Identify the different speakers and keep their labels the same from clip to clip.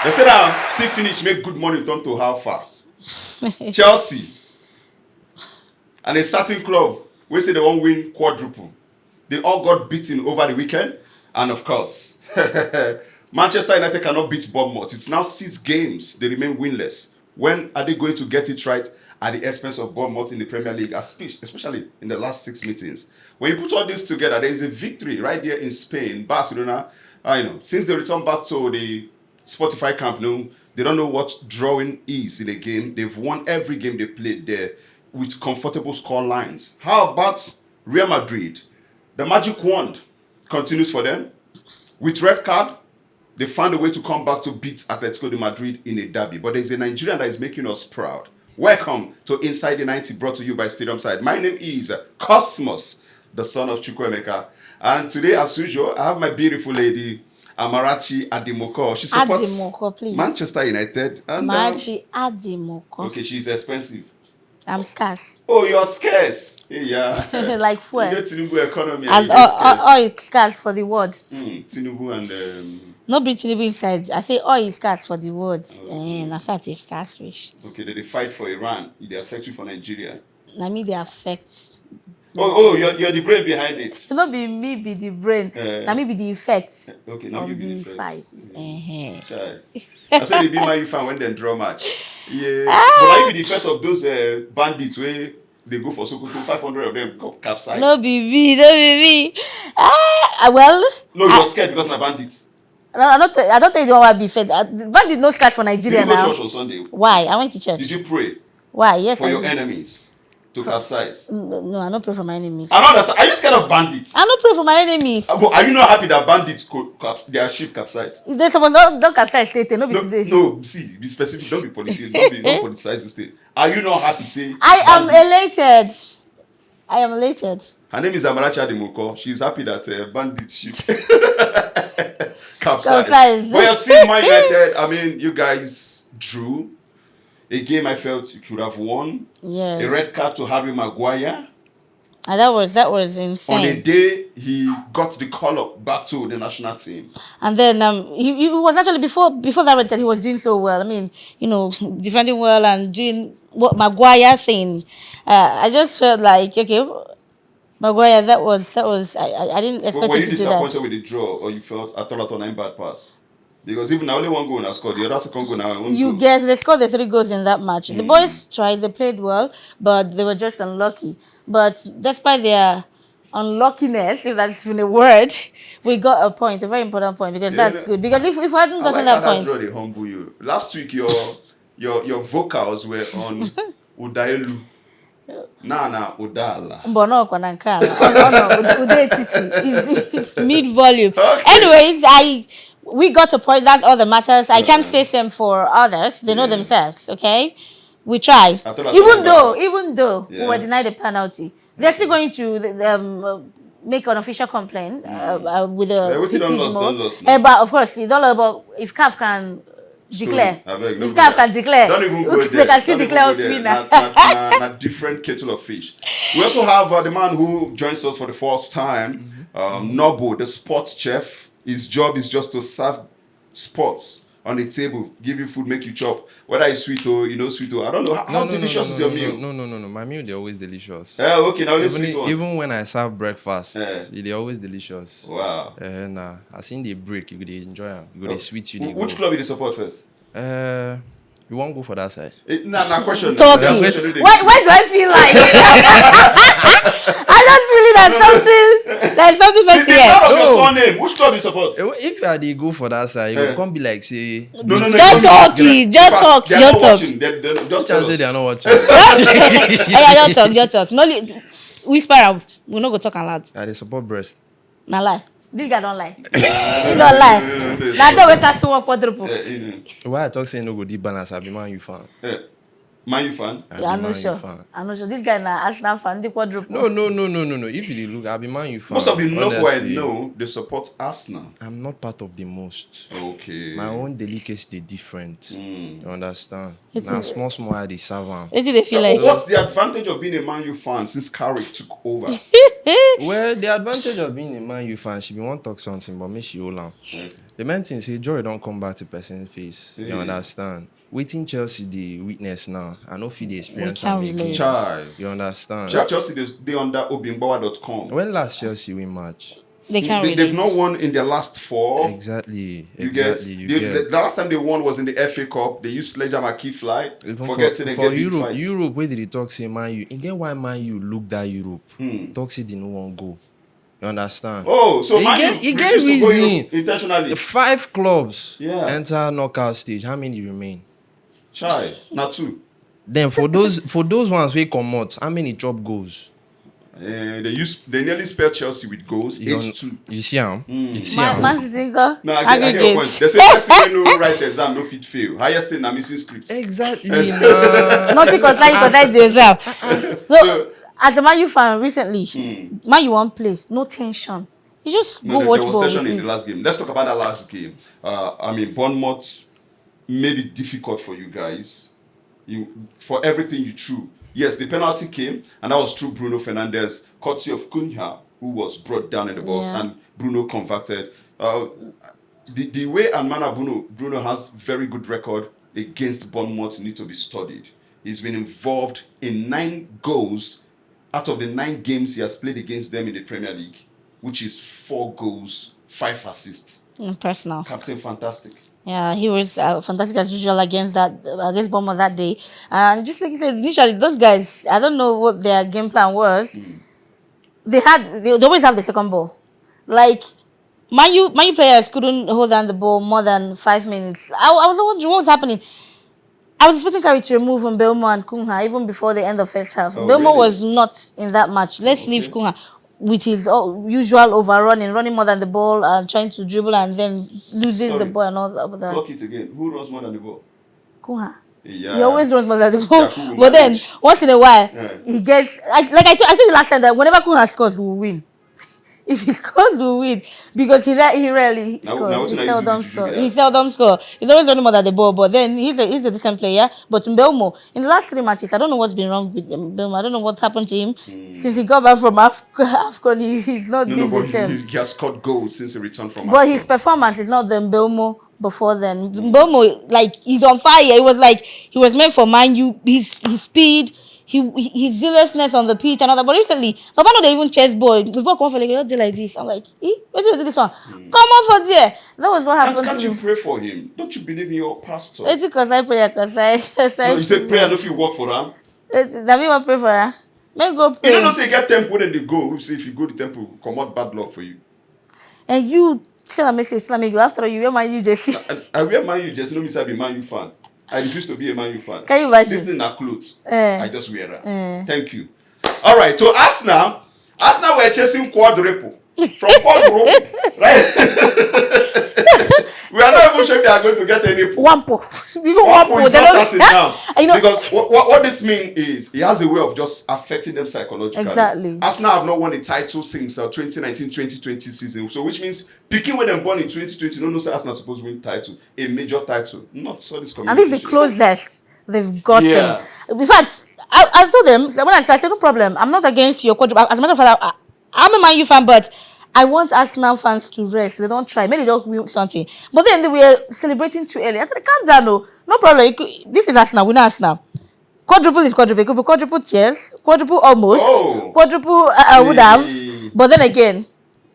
Speaker 1: They said, see finish, make good money turn to how far? Chelsea and a certain club, we say they won't win quadruple. They all got beaten over the weekend. And of course, Manchester United cannot beat Bournemouth. It's now 6 games. They remain winless. When are they going to get it right at the expense of Bournemouth in the Premier League, especially in the last 6 meetings? When you put all this together, there is a victory right there in Spain. Barcelona, since they returned back to the Spotify Camp Nou, they don't know what drawing is in a game. They've won every game they played there with comfortable score lines. How about Real Madrid? The magic wand continues for them. With red card, they found a way to come back to beat Atletico de Madrid in a derby. But there's a Nigerian that is making us proud. Welcome to Inside the 90, brought to you by Stadium Side. My name is Cosmos, the son of Chukwuemeka. And today, as usual, I have my beautiful lady, Amarachi Adimoko. She supports
Speaker 2: Adimoko, please.
Speaker 1: Manchester United. And,
Speaker 2: Amarachi Adimoko.
Speaker 1: Okay, she's expensive.
Speaker 2: I'm scarce.
Speaker 1: Oh, you're scarce. Yeah.
Speaker 2: Like fuel.
Speaker 1: You know Tinubu economy.
Speaker 2: As oil is scarce for the words.
Speaker 1: Tinubu and...
Speaker 2: Nobody Tinubu inside. I say oil is scarce for the words. And I start a scarce wish.
Speaker 1: Okay, they fight for Iran. They affect you for Nigeria.
Speaker 2: I mean, they affect.
Speaker 1: You're the brain behind it.
Speaker 2: Not be me be the brain. Now me be the effects.
Speaker 1: Okay, now
Speaker 2: of
Speaker 1: the
Speaker 2: fight.
Speaker 1: I said they be my fan when they draw match. Yeah. But I be the effect of those bandits where they go for Sokoto, 500 of them capsize.
Speaker 2: No be me. Well.
Speaker 1: No, you're scared because my bandits.
Speaker 2: No, I don't think you want to be fed. Bandit no scarce for Nigeria now.
Speaker 1: Did you go to church on Sunday?
Speaker 2: Why? I went to church.
Speaker 1: Did you pray?
Speaker 2: Why? Yes,
Speaker 1: for your enemies to capsize?
Speaker 2: No, I don't pray for my enemies.
Speaker 1: I don't understand. Are you scared of bandits?
Speaker 2: I don't pray for my enemies.
Speaker 1: But are you not happy that bandits their ship capsize?
Speaker 2: They supposed don't capsize state. No,
Speaker 1: see, be specific. Don't be political. Don't politicize the state. Are you not happy? Say
Speaker 2: I am elated. I am elated.
Speaker 1: Her name is Amarachi Adimoko. She's happy that bandit ship capsized. Well, Team Man United, I mean, you guys drew a game I felt you should have won.
Speaker 2: Yes.
Speaker 1: A red card to Harry Maguire.
Speaker 2: And that was insane.
Speaker 1: On a day he got the call-up back to the national team.
Speaker 2: And then he was actually before that red card he was doing so well. I mean, defending well and doing what Maguire thing. I just felt like Maguire, that was I didn't expect him to do that. Were you
Speaker 1: disappointed with the draw, or you felt I thought 9 bad pass? Because even now only one goal now scored, the other second goal now.
Speaker 2: You guess they scored the 3 goals in that match. The boys tried, they played well, but they were just unlucky. But despite their unluckiness, if that's even a word, we got a point, a very important point, because that's good. Because if we hadn't gotten that point,
Speaker 1: draw, they humble you. Last week your vocals were on Udaelu. Nah, Udala.
Speaker 2: Bono Kwanankala. It's mid-volume. Okay. Anyways, we got a point. That's all that matters. I can't say same for others. They know themselves. Okay, we try. Even though we were denied a penalty, they're still going to make an official complaint with the. But of course, you don't know about if CAF can declare. If CAF can declare,
Speaker 1: don't even go there.
Speaker 2: They can still declare us winner.
Speaker 1: A different kettle of fish. We also have the man who joins us for the first time, Nobo, the sports chef. His job is just to serve sports on the table, give you food, make you chop. Whether it's sweet or sweet or I don't know. How delicious is your meal?
Speaker 3: No. My meal they're always delicious.
Speaker 1: Okay, now sweet one.
Speaker 3: Even when I serve breakfast, they're always delicious.
Speaker 1: Wow.
Speaker 3: I seen the break, you could enjoy them. You could sweet you.
Speaker 1: Which club you support first?
Speaker 3: You won't go for that side.
Speaker 1: Question.
Speaker 2: Talking. Why do I feel like I just feeling there's something like here.
Speaker 1: Your surname. Which club you support?
Speaker 3: If I go for that side, you can't be like say.
Speaker 1: No.
Speaker 2: Just talk.
Speaker 3: Just say they are not watching.
Speaker 2: Just talk. No, whisper out. We not go talk a lot.
Speaker 3: They support breast.
Speaker 2: Na lie. This guy don't lie. He don't lie. Now they wake up to work quadruple.
Speaker 3: Why I talk saying no go deep balance? I be man you fan.
Speaker 1: Man U fan?
Speaker 3: I be
Speaker 2: Yeah, I'm
Speaker 3: Man
Speaker 2: not
Speaker 3: U
Speaker 2: sure.
Speaker 3: fan.
Speaker 2: I'm not sure. This guy na Arsenal fan, the quadruple.
Speaker 3: No. If you look, I be Man U fan.
Speaker 1: Most of the Nobo I
Speaker 3: honestly.
Speaker 1: know, they support Arsenal.
Speaker 3: I'm not part of the most.
Speaker 1: Okay.
Speaker 3: My own delicacy is different. You understand?
Speaker 2: It's
Speaker 3: Now,
Speaker 2: a-
Speaker 3: small, I dey serve am.
Speaker 2: What do they feel
Speaker 1: So
Speaker 2: like?
Speaker 1: what's the advantage of being a Man U fan since Carrick took over?
Speaker 3: Well, the advantage of being a Man U fan, she be want talk something, but make she hold on. The main thing say joy don't come back to person's face. You understand? Waiting Chelsea the witness now. I know if the experience
Speaker 2: can't
Speaker 3: am again.
Speaker 2: relate.
Speaker 1: Chai.
Speaker 3: You understand?
Speaker 1: Chelsea, they under obingbawa.com.
Speaker 3: When last Chelsea win match?
Speaker 2: They can't relate.
Speaker 1: They've not won in their last 4.
Speaker 3: Exactly.
Speaker 1: You get. The last time they won was in the FA Cup. They used Sledge and Key Fly. Forgetting they
Speaker 3: for
Speaker 1: get
Speaker 3: Europe,
Speaker 1: big fights.
Speaker 3: Europe, where did they talk say Man U? And get why Man U look that Europe. Talk say they no one go. You understand?
Speaker 1: Oh, so
Speaker 3: he
Speaker 1: Man
Speaker 3: get,
Speaker 1: U
Speaker 3: he get
Speaker 1: refused to go
Speaker 3: reason.
Speaker 1: Europe intentionally.
Speaker 3: 5 clubs
Speaker 1: Yeah.
Speaker 3: enter knockout stage. How many remain?
Speaker 1: Chai. Not 2.
Speaker 3: Then for those ones we come out, how many drop goals?
Speaker 1: They nearly spelled Chelsea with goals. 8-2.
Speaker 3: You see him? You see
Speaker 2: Man
Speaker 3: him?
Speaker 2: City go
Speaker 1: No, I get your point.
Speaker 2: aggregate.
Speaker 1: They say person no write exam, no fit fail. Highest thing na missing script.
Speaker 3: Exactly.
Speaker 2: Nothing concern the exam. So, as a Man U fan recently, Man U won't play. No tension. You just go
Speaker 1: No,
Speaker 2: watch
Speaker 1: there was
Speaker 2: ball.
Speaker 1: tension
Speaker 2: with
Speaker 1: in the
Speaker 2: ease.
Speaker 1: last game. Let's talk about that last game. Bournemouth made it difficult for you guys. For everything you threw. Yes, the penalty came, and that was through Bruno Fernandes, courtesy of Cunha, who was brought down in the box, and Bruno converted. The way and manner Bruno has very good record against Bournemouth need to be studied. He's been involved in 9 goals out of the 9 games he has played against them in the Premier League, which is 4 goals, 5 assists.
Speaker 2: Personal.
Speaker 1: Captain fantastic.
Speaker 2: Yeah, he was fantastic as usual against Bournemouth that day. And just like you said, initially those guys, I don't know what their game plan was. They always have the second ball. Like Man U players couldn't hold on the ball more than 5 minutes. I was wondering what was happening. I was expecting Carrick to remove Mbeumo and Cunha even before the end of first half. Mbeumo
Speaker 1: really?
Speaker 2: was not in that match. Let's leave Cunha with his usual overrunning, running more than the ball and trying to dribble and then loses the ball and all that.
Speaker 1: Block it again. Who runs more than the ball?
Speaker 2: Cunha.
Speaker 1: Yeah.
Speaker 2: He always runs more than the ball.
Speaker 1: Yakubu
Speaker 2: But then,
Speaker 1: manage.
Speaker 2: once in a while,
Speaker 1: Yeah.
Speaker 2: he gets... I told you last time that whenever Cunha scores, we will win. If he scores, we will win. Because he rarely scores. He seldom scores. He seldom scores. He's always running more than the ball. But then, he's a decent player. But Mbeumo, in the last 3 matches, I don't know what's been wrong with Mbeumo. I don't know what's happened to him. Since he got back from AFCON, he's not been the same.
Speaker 1: He has scored goals since he returned from
Speaker 2: But
Speaker 1: AFCON.
Speaker 2: his performance is not the Mbeumo before then. Mbeumo, like, he's on fire. It was like he was meant for Man U. His speed, his zealousness on the pitch and all that. But recently, Papa know they even chess boy. Before come for like, you do like this. I'm like, what's he do this one? Come on for there. That was what happened.
Speaker 1: Can't you pray for him? Don't you believe in your pastor?
Speaker 2: It's because I pray.
Speaker 1: No, you say prayer, don't you work for them?
Speaker 2: That me want pray for her. May go pray.
Speaker 1: You don't know say you get temple when they go. Say if you go to temple, come out bad luck for you.
Speaker 2: And you send a message to me. After you wear my UJC.
Speaker 1: I wear Man U just no means I be Man U fan. I refuse to be a Man U fan.
Speaker 2: Can you imagine?
Speaker 1: This thing are clothes. I just wear them. Thank you. All right. So Arsenal were chasing quadruple from quadruple, right? We are not even sure if they are going to get any pool.
Speaker 2: Wampo. Even
Speaker 1: Wampo is not starting now.
Speaker 2: You know,
Speaker 1: Because what this means is he has a way of just affecting them psychologically.
Speaker 2: Exactly.
Speaker 1: Arsenal have not won a title since 2019-2020 season. So which means picking when them born in 2020, no, say Arsenal supposed to win title, a major title, not so this
Speaker 2: and
Speaker 1: communication.
Speaker 2: this is the closest they've gotten.
Speaker 1: Yeah.
Speaker 2: In fact, I told them when I said no problem. I'm not against your quadruple. As a matter of fact, I'm a Man U fan, but I want Arsenal fans to rest. They don't try. Maybe they don't win something. But then they were celebrating too early. I said, calm down, no problem. This is Arsenal. We know Arsenal. Quadruple is quadruple. It could be quadruple cheers, quadruple almost, quadruple would have. But then again,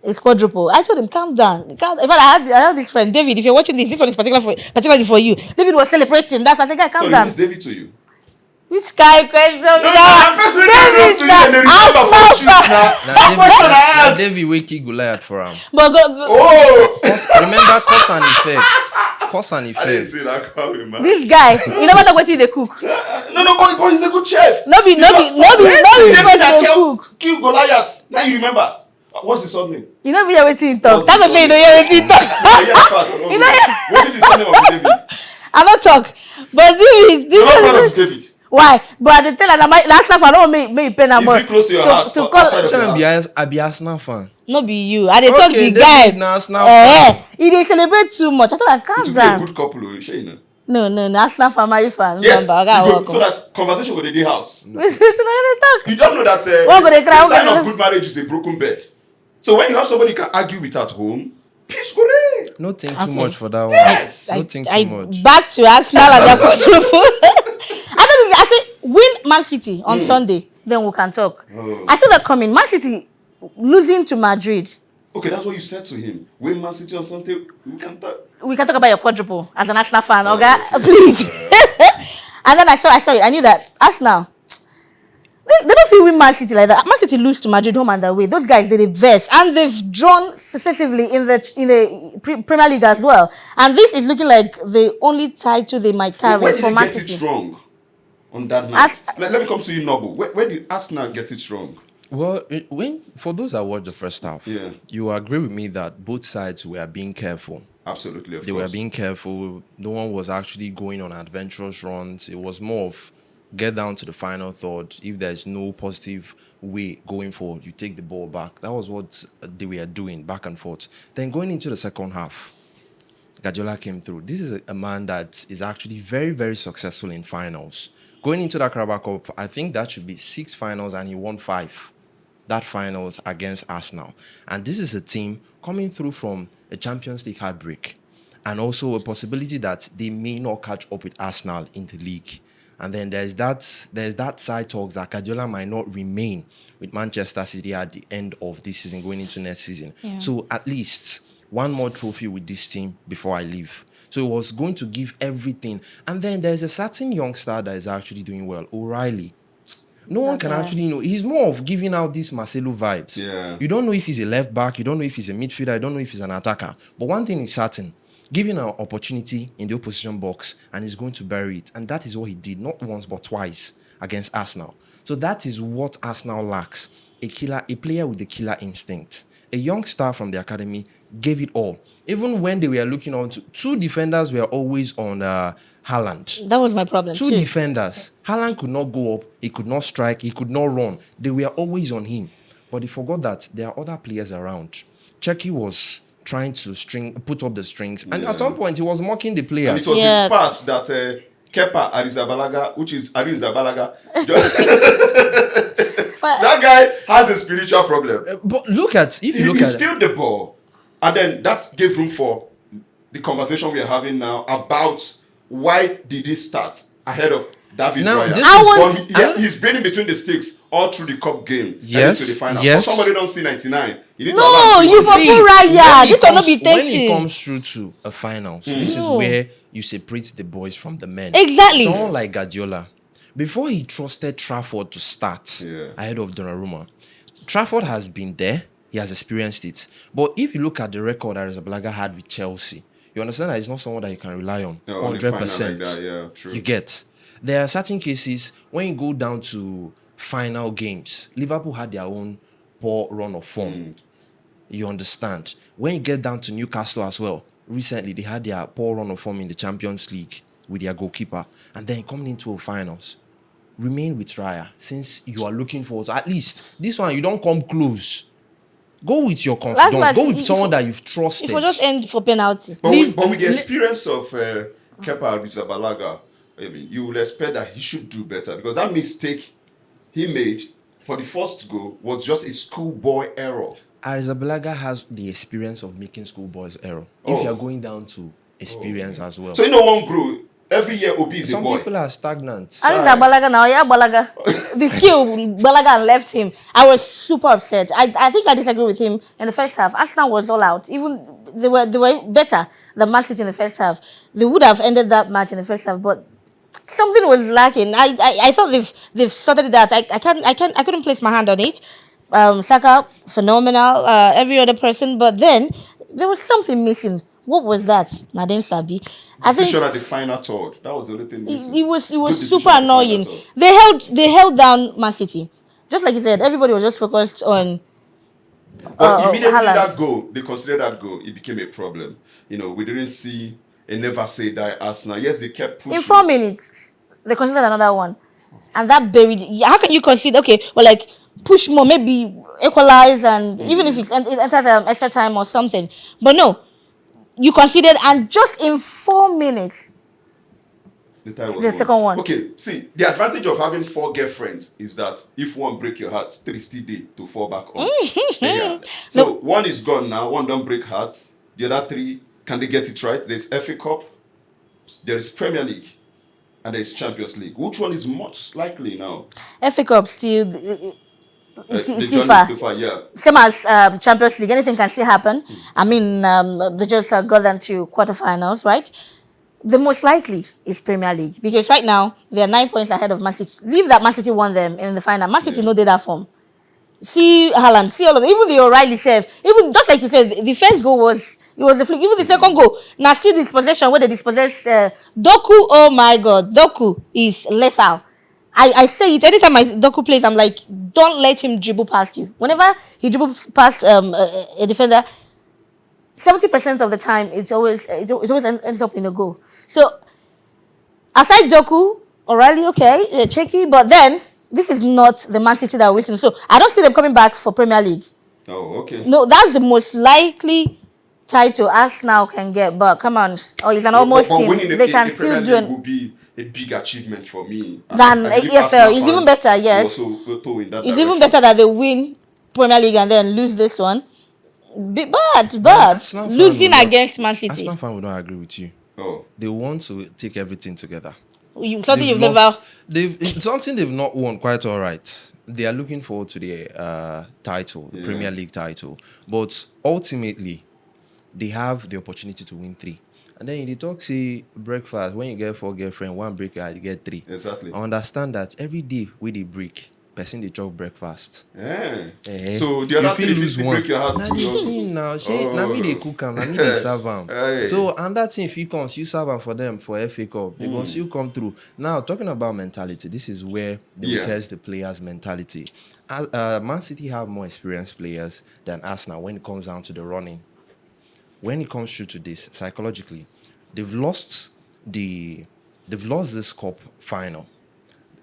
Speaker 2: it's quadruple. I told him, calm down. In fact, I had this friend, David. If you're watching this one is particularly for you. David was celebrating. That's why I said, guy, calm down.
Speaker 1: So David to you?
Speaker 2: Which guy question?
Speaker 1: I'm first David to you and they remember for shoes now.
Speaker 3: David Wakey Goliath for him.
Speaker 2: But
Speaker 3: Remember cause and effects. Cause and
Speaker 1: I didn't
Speaker 3: effects.
Speaker 1: see that coming, man.
Speaker 2: this guy, you never know what they cook.
Speaker 1: No, but he's a good chef.
Speaker 2: No be cook.
Speaker 1: Kill Goliath. Now you remember. What's his surname?
Speaker 2: You know hear wetin he talk.
Speaker 1: What's
Speaker 2: That's
Speaker 1: his
Speaker 2: what you know hear wetin he talk.
Speaker 1: You know, what's the surname of David?
Speaker 2: I not talk. But this
Speaker 1: You're not proud of David.
Speaker 2: Why? But at the tell her last time I don't make pen
Speaker 1: Is it close to your heart?
Speaker 2: To
Speaker 1: Or
Speaker 2: call.
Speaker 1: outside of your house?
Speaker 3: I be Arsenal fan.
Speaker 2: No be you. I dey talk
Speaker 3: Okay,
Speaker 2: the guy.
Speaker 3: David na Arsenal fan.
Speaker 2: He dey celebrate too much. I thought I
Speaker 1: It
Speaker 2: calm
Speaker 1: will be a
Speaker 2: down.
Speaker 1: good couple, sure you know.
Speaker 2: No. Arsenal fan, my fan.
Speaker 1: Yes,
Speaker 2: Remember,
Speaker 1: you go, so that conversation with the house.
Speaker 2: We sit together dey talk.
Speaker 1: You don't know that
Speaker 2: One go dey cry,
Speaker 1: the
Speaker 2: one go
Speaker 1: sign
Speaker 2: dey
Speaker 1: of
Speaker 2: laugh.
Speaker 1: good marriage is a broken bed. So when you have somebody you can argue with at home, peace go there.
Speaker 3: No think too
Speaker 2: Okay.
Speaker 3: much for that one.
Speaker 1: Yes.
Speaker 3: No think too much.
Speaker 2: Back to Arsenal and their quadruple. I say win Man City on Sunday, then we can talk.
Speaker 1: Oh.
Speaker 2: I saw that coming. Man City losing to Madrid.
Speaker 1: Okay, that's what you said to him. When Man City on Sunday, we can talk.
Speaker 2: We can talk about your quadruple as an Arsenal fan, okay?
Speaker 1: Okay.
Speaker 2: Please. And then I saw it. I knew that Arsenal, they don't feel win Man City like that. Man City lose to Madrid home and away. Those guys they verse and they've drawn successively in the Premier League as well. And this is looking like the only title they might carry
Speaker 1: Where did
Speaker 2: for
Speaker 1: they
Speaker 2: Man
Speaker 1: get
Speaker 2: City.
Speaker 1: it wrong on that night? Let me come to you, Noble. Where did Arsenal get it wrong?
Speaker 3: Well, for those that watched the first half,
Speaker 1: Yeah.
Speaker 3: you agree with me that both sides were being careful.
Speaker 1: Absolutely, of
Speaker 3: They
Speaker 1: course.
Speaker 3: were being careful. No one was actually going on adventurous runs. It was more of get down to the final third. If there's no positive way going forward, you take the ball back. That was what they were doing, back and forth. Then going into the second half, Guardiola came through. This is a man that is actually very, very successful in finals. Going into that Carabao Cup, I think that should be 6 finals and he won 5. That finals against Arsenal. And this is a team coming through from a Champions League heartbreak and also a possibility that they may not catch up with Arsenal in the league. And then there's that side talk that Guardiola might not remain with Manchester City at the end of this season, going into next season.
Speaker 2: Yeah.
Speaker 3: So at least one more trophy with this team before I leave. So it was going to give everything. And then there's a certain young star that is actually doing well, O'Reilly. No one can actually know. He's more of giving out these Marcelo vibes.
Speaker 1: Yeah.
Speaker 3: You don't know if he's a left back. You don't know if he's a midfielder. You don't know if he's an attacker. But one thing is certain. Giving an opportunity in the opposition box and he's going to bury it. And that is what he did, not once but twice against Arsenal. So that is what Arsenal lacks. A player with the killer instinct. A young star from the academy gave it all. Even when they were looking on to 2 defenders were always on Haaland.
Speaker 2: That was my problem
Speaker 3: 2
Speaker 2: too.
Speaker 3: defenders. Stars. Could not go up. He could not strike. He could not run. They were always on him. But he forgot that there are other players around. Cherky was trying to put up the strings. And at some point, he was mocking the players.
Speaker 1: And it was his pass that Kepa Arrizabalaga, which is Arrizabalaga. That guy has a spiritual problem.
Speaker 3: But if you look
Speaker 1: he
Speaker 3: at
Speaker 1: spilled the ball. And then that gave room for the conversation we are having now about why did he start ahead of David
Speaker 3: Now,
Speaker 1: Raya. He's been in between the sticks all through the cup game.
Speaker 3: Yes,
Speaker 1: To the final.
Speaker 3: yes.
Speaker 1: For somebody don't see 99. You need to
Speaker 2: No,
Speaker 1: allow him to
Speaker 2: you
Speaker 1: see.
Speaker 2: for Raya. This will not be
Speaker 3: when it
Speaker 2: tasty.
Speaker 3: comes through to a finals, this is where you separate the boys from the men.
Speaker 2: Exactly.
Speaker 3: Someone like Guardiola, before he trusted Trafford to start
Speaker 1: Yeah.
Speaker 3: ahead of Donnarumma, Trafford has been there. He has experienced it. But if you look at the record that Arrizabalaga had with Chelsea, you understand that it's not someone that you can rely on
Speaker 1: No, on a final
Speaker 3: 100%.
Speaker 1: like that, yeah, true.
Speaker 3: You get. There are certain cases when you go down to final games. Liverpool had their own poor run of form. You understand. When you get down to Newcastle as well, recently they had their poor run of form in the Champions League with their goalkeeper. And then coming into a finals, remain with Raya since you are looking forward to at least this one. You don't come close. Go with your confidence. Go with someone that you've trusted.
Speaker 2: If we just end for penalty.
Speaker 1: But with the experience of Kepa Arrizabalaga, I mean, you will expect that he should do better because that mistake he made for the first goal was just a schoolboy error.
Speaker 3: Arrizabalaga has the experience of making schoolboys error. If you are going down to experience as well.
Speaker 1: So you know one bro, every year Obi is a boy.
Speaker 3: Some people are stagnant.
Speaker 2: Balaga now, Balaga. The skill Balaga left him. I was super upset. I think I disagree with him in the first half. Arsenal was all out. Even they were better than Man City in the first half. They would have ended that match in the first half, but something was lacking. I thought they've sorted that. I couldn't place my hand on it. Saka phenomenal. Every other person, but then there was something missing. What was that? Naden Sabi. I think
Speaker 1: Decision at the final third. That was the only thing missing.
Speaker 2: it was
Speaker 1: Good
Speaker 2: super
Speaker 1: decision at the final
Speaker 2: annoying.
Speaker 1: third.
Speaker 2: They held down Man City. Just like you said, everybody was just focused on
Speaker 1: But immediately
Speaker 2: Haaland.
Speaker 1: that goal, they considered that goal, it became a problem. You know, we didn't see a never say die Arsenal. Yes, they kept pushing.
Speaker 2: in 4 minutes. They considered another one. and that buried. How can you concede? Okay, well, like push more, maybe equalize, and even if it enters extra time or something. But no, you conceded, and just in 4 minutes,
Speaker 1: The tie was
Speaker 2: the
Speaker 1: won.
Speaker 2: second one.
Speaker 1: Okay, see, the advantage of having 4 girlfriends is that if one break your heart, 3 still day to fall back on. Yeah. So
Speaker 2: No.
Speaker 1: one is gone now, one don't break hearts. The other 3, can they get it right? There's FA Cup, there is Premier League, and there is Champions League. Which one is most likely now?
Speaker 2: FA Cup still. It's
Speaker 1: The
Speaker 2: still
Speaker 1: journey
Speaker 2: far.
Speaker 1: is too far, yeah.
Speaker 2: Same as Champions League, anything can still happen. I mean, they just got them to quarterfinals, right? The most likely is Premier League because right now they are 9 points ahead of Man City. Leave that Man City won them in the final. Man City no did that form. See Haaland, see all of them. Even the O'Reilly chef, even just like you said, the first goal was a flick. Even the second goal, now still dispossession where they dispossess Doku. Oh my God, Doku is lethal. I say it anytime Doku plays. I'm like, don't let him dribble past you. Whenever he dribbles past a defender, 70% of the time it always ends up in a goal. So aside Doku, O'Reilly, okay, cheeky, but then this is not the Man City that we're waiting. So I don't see them coming back for Premier League.
Speaker 1: Oh, okay.
Speaker 2: No, that's the most likely title Arsenal can get. But come on, it's an almost
Speaker 1: but
Speaker 2: team.
Speaker 1: winning
Speaker 2: They can
Speaker 1: a
Speaker 2: still
Speaker 1: Premier
Speaker 2: do
Speaker 1: League
Speaker 2: it
Speaker 1: will be a big achievement for me.
Speaker 2: than
Speaker 1: I believe
Speaker 2: EFL.
Speaker 1: Arsenal
Speaker 2: It's even
Speaker 1: fans
Speaker 2: better, yes.
Speaker 1: will also win that
Speaker 2: It's even
Speaker 1: direction.
Speaker 2: better that they win Premier League and then lose this one. But
Speaker 3: Arsenal fan
Speaker 2: losing
Speaker 3: will not-
Speaker 2: against Man City,
Speaker 3: Arsenal fan will not agree with you.
Speaker 1: Oh,
Speaker 3: They want to take everything together.
Speaker 2: something you've never.
Speaker 3: It's something they've not won quite all right. They are looking forward to the title, the Premier League title. But ultimately, they have the opportunity to win 3. And then in the talk, say breakfast, when you get 4 girlfriend, 1 break, you get 3.
Speaker 1: exactly.
Speaker 3: I understand that every day when they break, person they chop breakfast.
Speaker 1: Yeah.
Speaker 3: Eh.
Speaker 1: So the other 3 if you
Speaker 3: lose
Speaker 1: still
Speaker 3: one.
Speaker 1: break your heart
Speaker 3: Now
Speaker 1: to
Speaker 3: the
Speaker 1: yours.
Speaker 3: thing now me they cook am, now me they serve am.
Speaker 1: Hey.
Speaker 3: So and that thing if you comes, you serve am for them for FA Cup. They go still come through. Now talking about mentality, this is where they will test the players' mentality. Man City have more experienced players than Arsenal when it comes down to the running. When it comes through to this psychologically, they've lost this cup final.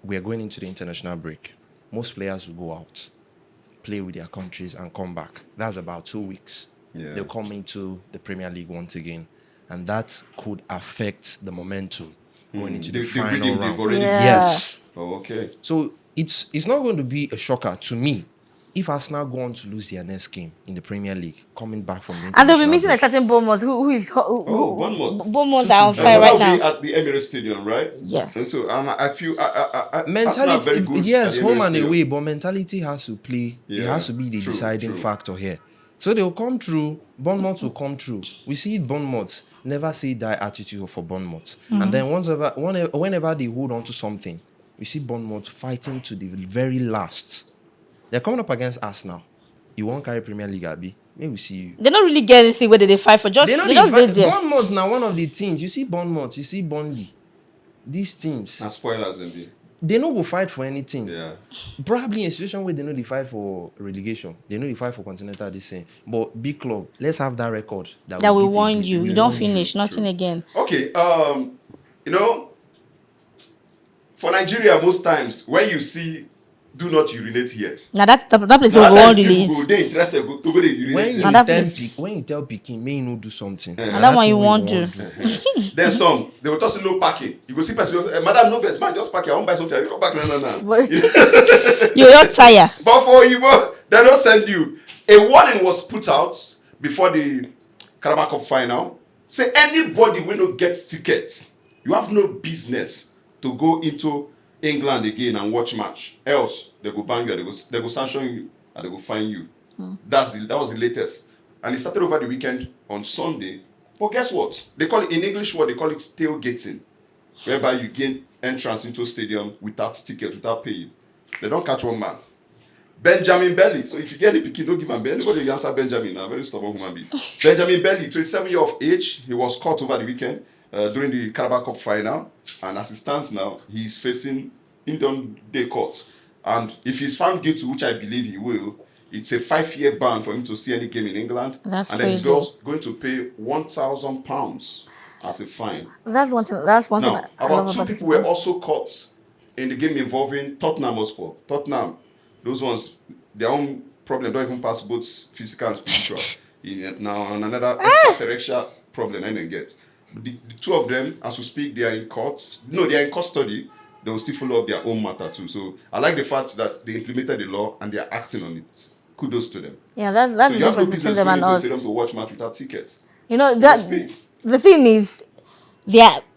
Speaker 3: We are going into the international break. Most players will go out, play with their countries, and come back. That's about 2 weeks.
Speaker 1: Yeah.
Speaker 3: They'll come into the Premier League once again, and that could affect the momentum going into the final round. Yes.
Speaker 1: Oh, okay.
Speaker 3: So it's not going to be a shocker to me if Arsenal go on to lose their next game in the Premier League, coming back from the
Speaker 2: And they'll be meeting
Speaker 3: break.
Speaker 2: a certain Bournemouth
Speaker 1: Bournemouth.
Speaker 2: Bournemouth are on fire
Speaker 1: That
Speaker 2: right
Speaker 1: will
Speaker 2: now.
Speaker 1: be at the Emirates Stadium, right?
Speaker 2: Yes.
Speaker 1: And so I feel Arsenal are
Speaker 3: Mentality,
Speaker 1: very good.
Speaker 3: yes,
Speaker 1: at the
Speaker 3: home
Speaker 1: Emirates
Speaker 3: and
Speaker 1: Stadium.
Speaker 3: away, but mentality has to play. It
Speaker 1: Yeah,
Speaker 3: has to be the
Speaker 1: true,
Speaker 3: deciding
Speaker 1: true.
Speaker 3: factor here. So they'll come through. Bournemouth will come through. We see Bournemouth never say die attitude for Bournemouth, and then whenever they hold on to something, we see Bournemouth fighting to the very last. They're coming up against Arsenal. You won't carry Premier League, Abi. Maybe we see you.
Speaker 2: They don't really get anything where they fight for. They just did there.
Speaker 3: Bournemouth now one of the teams. You see Bournemouth, you see Burnley. These teams,
Speaker 1: And spoilers indeed.
Speaker 3: they no go fight for anything.
Speaker 1: Yeah.
Speaker 3: Probably in a situation where they know they fight for relegation, they know they fight for continental this thing. But big club, let's have that record
Speaker 2: That will
Speaker 3: beat
Speaker 2: warn
Speaker 3: it.
Speaker 2: you.
Speaker 3: We
Speaker 2: You don't
Speaker 3: warn
Speaker 2: finish. Nothing again.
Speaker 1: Okay. For Nigeria, most times when you see do not urinate here.
Speaker 2: Now that place
Speaker 1: Now
Speaker 2: will
Speaker 1: that
Speaker 2: go
Speaker 1: time
Speaker 2: on
Speaker 1: people
Speaker 2: delete.
Speaker 1: they interested to go dey urinate
Speaker 3: When
Speaker 1: here.
Speaker 3: you,
Speaker 2: Now that
Speaker 3: tell
Speaker 2: place-
Speaker 3: when you tell Pikin, may you no do something.
Speaker 2: And that one you
Speaker 3: thing
Speaker 2: won't
Speaker 3: we
Speaker 2: do.
Speaker 1: Then some they will toss no parking. You go see person, madam no vex, man just park here. I want buy something. I come back no.
Speaker 2: You're not tired.
Speaker 1: But for you, they don't send you. A warning was put out before the Carabao Cup final. Say anybody will not get tickets. You have no business to go into England again and watch match. Else they go ban you, they go sanction you, and they go fine you. That was the latest. And it started over the weekend on Sunday. But guess what? They call it in English word, they call it tailgating. Whereby you gain entrance into a stadium without tickets, without paying. They don't catch one man. Benjamin Belly. So if you get any pikin, don't give him Belly. Anybody answer Benjamin now, very stubborn human being. Benjamin Belly, 27 years of age, he was caught over the weekend during the Carabao Cup final, and as it stands now, he is facing Indian Day Court. And if he's found guilty, which I believe he will, it's a 5-year ban for him to see any game in England.
Speaker 2: That's
Speaker 1: and then he's
Speaker 2: crazy.
Speaker 1: going to pay £1,000 as a fine.
Speaker 2: That's one thing. That's one thing.
Speaker 1: Now,
Speaker 2: I love
Speaker 1: about two
Speaker 2: about
Speaker 1: people
Speaker 2: this.
Speaker 1: were also caught in the game involving Tottenham Hotspur. Tottenham, those ones, their own problem don't even pass both physical and spiritual. Now on another extraterrestrial problem I didn't get. The two of them, as we speak, they are in court. No, they are in custody. They will still follow up their own matter too. So I like the fact that they implemented the law and they are acting on it. Kudos to them.
Speaker 2: Yeah, that's
Speaker 1: So
Speaker 2: the
Speaker 1: you have no
Speaker 2: difference between
Speaker 1: business
Speaker 2: them
Speaker 1: going
Speaker 2: and
Speaker 1: to
Speaker 2: us.
Speaker 1: stadium to watch match without tickets.
Speaker 2: You know
Speaker 1: That's
Speaker 2: that
Speaker 1: big.
Speaker 2: the thing is,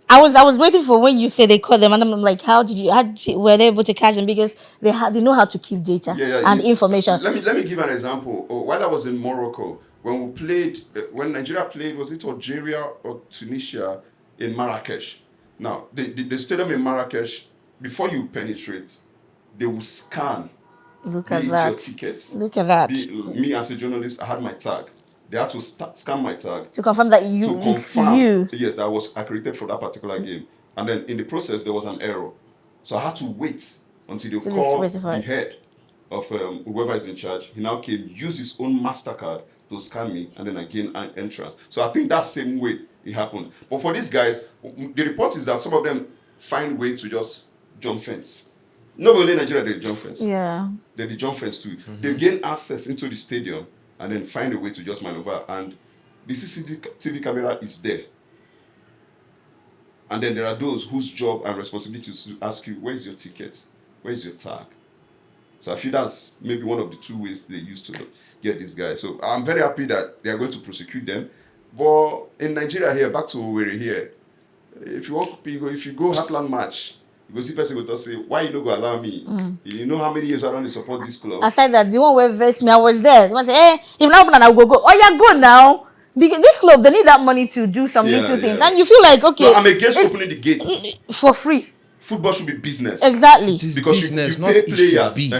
Speaker 2: I was waiting for when you say they caught them, and I'm like, were they able to catch them? Because they know how to keep data and information.
Speaker 1: Let me give an example. While I was in Morocco, when we played, when Nigeria played, was it Algeria or Tunisia in Marrakesh? Now the stadium in Marrakesh, before you penetrate, they will scan.
Speaker 2: Look at
Speaker 1: Your
Speaker 2: that.
Speaker 1: ticket.
Speaker 2: Look at that.
Speaker 1: Me as a journalist, I had my tag. They had to scan my tag
Speaker 2: To confirm that it's you.
Speaker 1: Yes, that I was accredited for that particular game. And then in the process, there was an error. So I had to wait until they call the head of whoever is in charge. He now came, used his own MasterCard to scan me, and then I gained an entrance. So I think that same way it happened. But for these guys, the report is that some of them find way to just jump fence. Not only in Nigeria, they jump fence.
Speaker 2: Yeah.
Speaker 1: They jump fence too. They gain access into the stadium and then find a way to just maneuver. And the CCTV camera is there. And then there are those whose job and responsibility is to ask you, where's your ticket? Where's your tag? So I feel that's maybe one of the two ways they used to get these guys. So I'm very happy that they are going to prosecute them. But in Nigeria here, back to where we're here, if you go Heartland match, you go see person go to say, why you don't go allow me? You know how many years I don't support this club?
Speaker 2: Aside that, the one where vex me, I was there. They must say, hey, if not open, I will go. Oh yeah, go now. Because this club, they need that money to do some little things. And you feel like, okay.
Speaker 1: No, I'm against opening the gates.
Speaker 2: For free.
Speaker 1: Football should be business.
Speaker 2: Exactly.
Speaker 3: It is
Speaker 1: because
Speaker 3: business,
Speaker 1: you
Speaker 3: not
Speaker 1: pay
Speaker 3: it
Speaker 1: players.
Speaker 3: should be.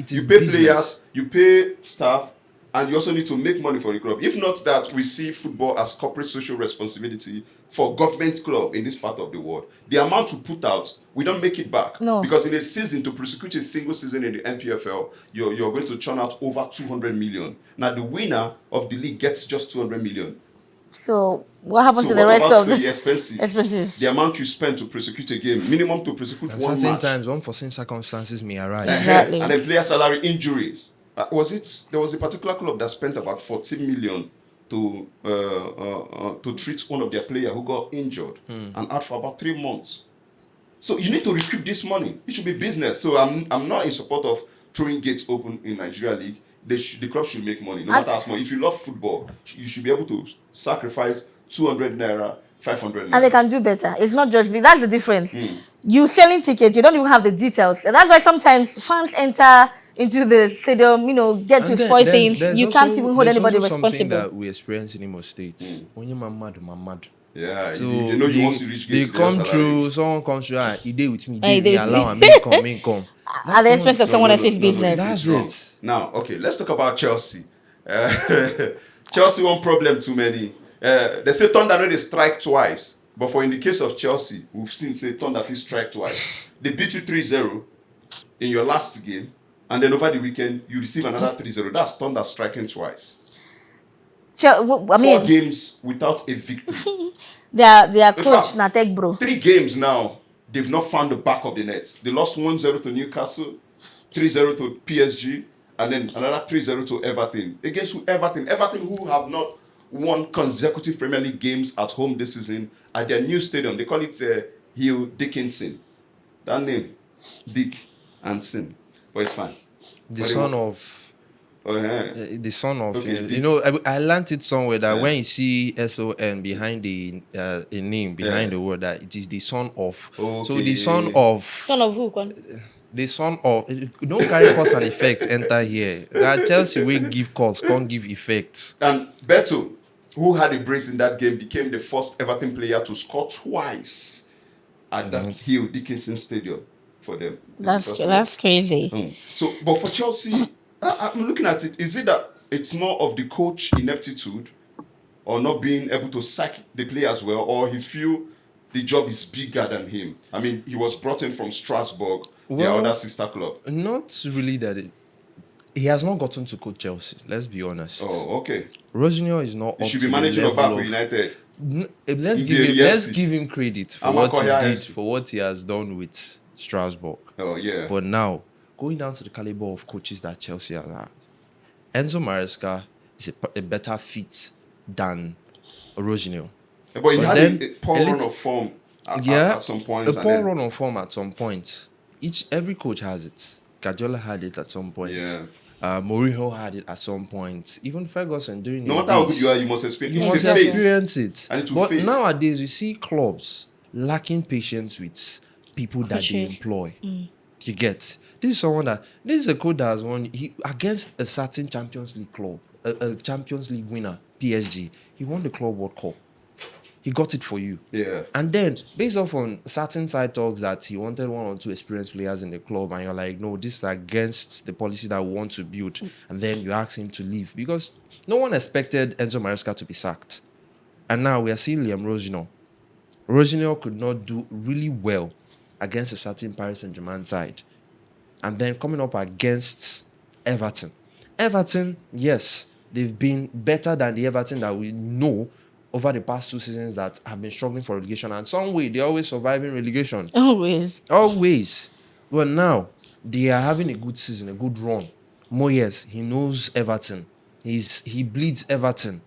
Speaker 3: It is
Speaker 1: You pay
Speaker 3: business.
Speaker 1: players, you pay staff, and you also need to make money for the club. If not that, we see football as corporate social responsibility for government club in this part of the world. The amount to put out, we don't make it back.
Speaker 2: No.
Speaker 1: Because in a season, to prosecute a single season in the NPFL, you're going to churn out over 200 million. Now, the winner of the league gets just 200 million.
Speaker 2: So what happens to the
Speaker 1: what
Speaker 2: rest
Speaker 1: about
Speaker 2: of
Speaker 1: the expenses?
Speaker 2: expenses?
Speaker 1: The amount you spend to prosecute a game, minimum to prosecute
Speaker 3: At
Speaker 1: one
Speaker 3: certain
Speaker 1: match.
Speaker 3: times, unforeseen circumstances may arise.
Speaker 2: Exactly.
Speaker 1: And then player salary injuries. There was a particular club that spent about 14 million to treat one of their players who got injured and out for about 3 months. So you need to recoup this money. It should be business. So I'm not in support of throwing gates open in Nigeria League. The club should make money, no matter how small. If you love football, you should be able to sacrifice 200 naira, 500 naira.
Speaker 2: And they can do better. It's not just that's the difference. You selling tickets, you don't even have the details. And that's why sometimes fans enter into the stadium, get to spoil things. You can't even hold anybody responsible.
Speaker 3: Something that we experience in Imo State. When you're mad.
Speaker 1: Yeah,
Speaker 3: So
Speaker 1: you know you want to reach gates.
Speaker 3: they come through, someone comes through, he did with me,
Speaker 2: Hey,
Speaker 3: they
Speaker 2: they-
Speaker 3: allow him, me come.
Speaker 2: At the expense of someone else's
Speaker 1: No,
Speaker 2: business.
Speaker 1: this is
Speaker 3: That's
Speaker 1: wrong.
Speaker 3: it.
Speaker 1: Now, okay, let's talk about Chelsea. Chelsea one problem too many. They say Thunder know they strike twice, but in the case of Chelsea, we've seen say Thunder fit strike twice. They beat you 3-0 in your last game, and then over the weekend you receive another 3-0. That's Thunder striking twice. 4 games without a victory.
Speaker 2: Their coach
Speaker 1: fact,
Speaker 2: Natek bro.
Speaker 1: 3 games now, they've not found the back of the net. They lost 1-0 to Newcastle, 3-0 to PSG, and then another 3-0 to Everton. Against who? Everton. Everton, who have not won consecutive Premier League games at home this season, at their new stadium. They call it Hill Dickinson. That name, Dick and Sin. But it's fine.
Speaker 3: The son of
Speaker 1: Okay,
Speaker 3: I learned it somewhere that when you see SON behind a name behind the word, that it is the son of.
Speaker 1: Okay.
Speaker 3: So the son of
Speaker 2: Son of who? Kwan?
Speaker 3: the son of. Don't carry cause and effect enter here. That Chelsea will give cause, can't give effects.
Speaker 1: And Beto, who had a brace in that game, became the first Everton player to score twice at that Hill Dickinson Stadium for them.
Speaker 2: That's crazy.
Speaker 1: So, but for Chelsea, I'm looking at it. Is it that it's more of the coach ineptitude or not being able to sack the players well, or he feel the job is bigger than him? I mean, he was brought in from Strasbourg, their other sister club.
Speaker 3: Not really that he has not gotten to coach Chelsea. Let's be honest.
Speaker 1: Oh, okay.
Speaker 3: Rosinho is not.
Speaker 1: He
Speaker 3: up
Speaker 1: should
Speaker 3: to
Speaker 1: be
Speaker 3: the
Speaker 1: managing
Speaker 3: level
Speaker 1: Liverpool
Speaker 3: of-
Speaker 1: United.
Speaker 3: Let's
Speaker 1: He
Speaker 3: give
Speaker 1: gave
Speaker 3: him.
Speaker 1: yes.
Speaker 3: Let's give him credit for
Speaker 1: I'm
Speaker 3: what
Speaker 1: a
Speaker 3: he
Speaker 1: Korea
Speaker 3: did,
Speaker 1: FC.
Speaker 3: for what he has done with Strasbourg.
Speaker 1: Oh, yeah.
Speaker 3: But now, going down to the caliber of coaches that Chelsea has had, Enzo Maresca is a better fit than Rosinio.
Speaker 1: But he had
Speaker 3: then
Speaker 1: a poor run of form at some points.
Speaker 3: A poor run of form at some points. Every coach has it. Guardiola had it at some point.
Speaker 1: Yeah.
Speaker 3: Mourinho had it at some point. Even Ferguson during
Speaker 1: no matter how good you are, you must
Speaker 3: experience it. But
Speaker 1: fade.
Speaker 3: nowadays, you see clubs lacking patience with people that they employ. You get this is a coach that has won against a certain Champions League club, a Champions League winner, PSG. He won the Club World Cup. He got it for you.
Speaker 1: Yeah.
Speaker 3: And then, based off on certain side talks that he wanted 1 or 2 experienced players in the club, and you're like, no, this is against the policy that we want to build. And then you ask him to leave because no one expected Enzo Maresca to be sacked. And now we are seeing Liam Rosinio. Rosinio could not do really well against a certain Paris Saint-Germain side. And then coming up against Everton. Everton, yes, they've been better than the Everton that we know over the past 2 seasons that have been struggling for relegation. And some way, they're always surviving relegation.
Speaker 2: Always.
Speaker 3: But now, they are having a good season, a good run. Moyes, he knows Everton. He bleeds Everton.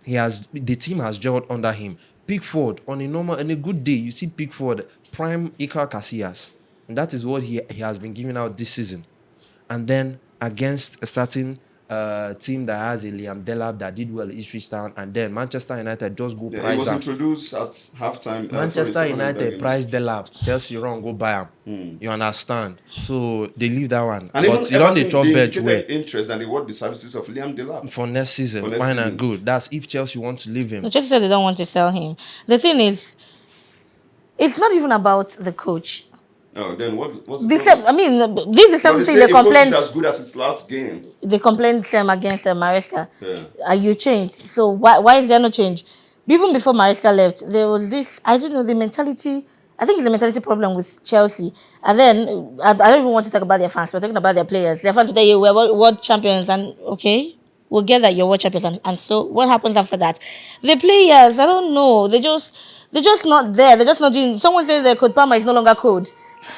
Speaker 3: The team has gelled under him. Pickford, on a good day, you see Pickford, prime Iker Casillas. And that is what he has been giving out this season. And then, against a certain team that has a Liam Delap that did well at Ipswich Town, and then Manchester United just go price.
Speaker 1: He was introduced at halftime.
Speaker 3: Manchester United price Delap, tells you wrong, go buy him. You understand? So they leave that one.
Speaker 1: And
Speaker 3: but you don't the job bench where
Speaker 1: interest and they want the services of Liam Delap
Speaker 3: for next season. Fine and good. That's if Chelsea want to leave him.
Speaker 2: Chelsea said they don't want to sell him. The thing is, it's not even about the coach.
Speaker 1: Oh, then what's the
Speaker 2: this is the same thing they complained.
Speaker 1: As good as his last game.
Speaker 2: They complained against Maresca.
Speaker 1: Yeah.
Speaker 2: You changed. So why is there no change? Even before Maresca left, there was this, I don't know, the mentality. I think it's a mentality problem with Chelsea. And then, I don't even want to talk about their fans. We're talking about their players. Their fans will tell you, we're world champions. And okay, we'll get that you're world champions. And so what happens after that? The players, I don't know. They're just not there. They're just not doing. Someone says that Code Palmer is no longer code.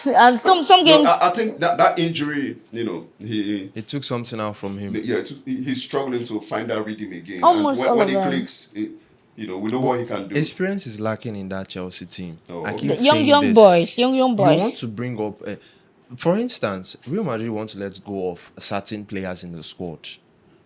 Speaker 2: And some games.
Speaker 1: No, I think that injury, it
Speaker 3: took something out from him.
Speaker 1: He's struggling to find that rhythm again.
Speaker 2: Almost
Speaker 1: and
Speaker 2: all
Speaker 1: when
Speaker 2: of
Speaker 1: he
Speaker 2: them.
Speaker 1: clicks, we know what he can do.
Speaker 3: Experience is lacking in that Chelsea team. I keep
Speaker 2: young boys.
Speaker 3: You want to bring up, for instance, Real Madrid want to let go of certain players in the squad,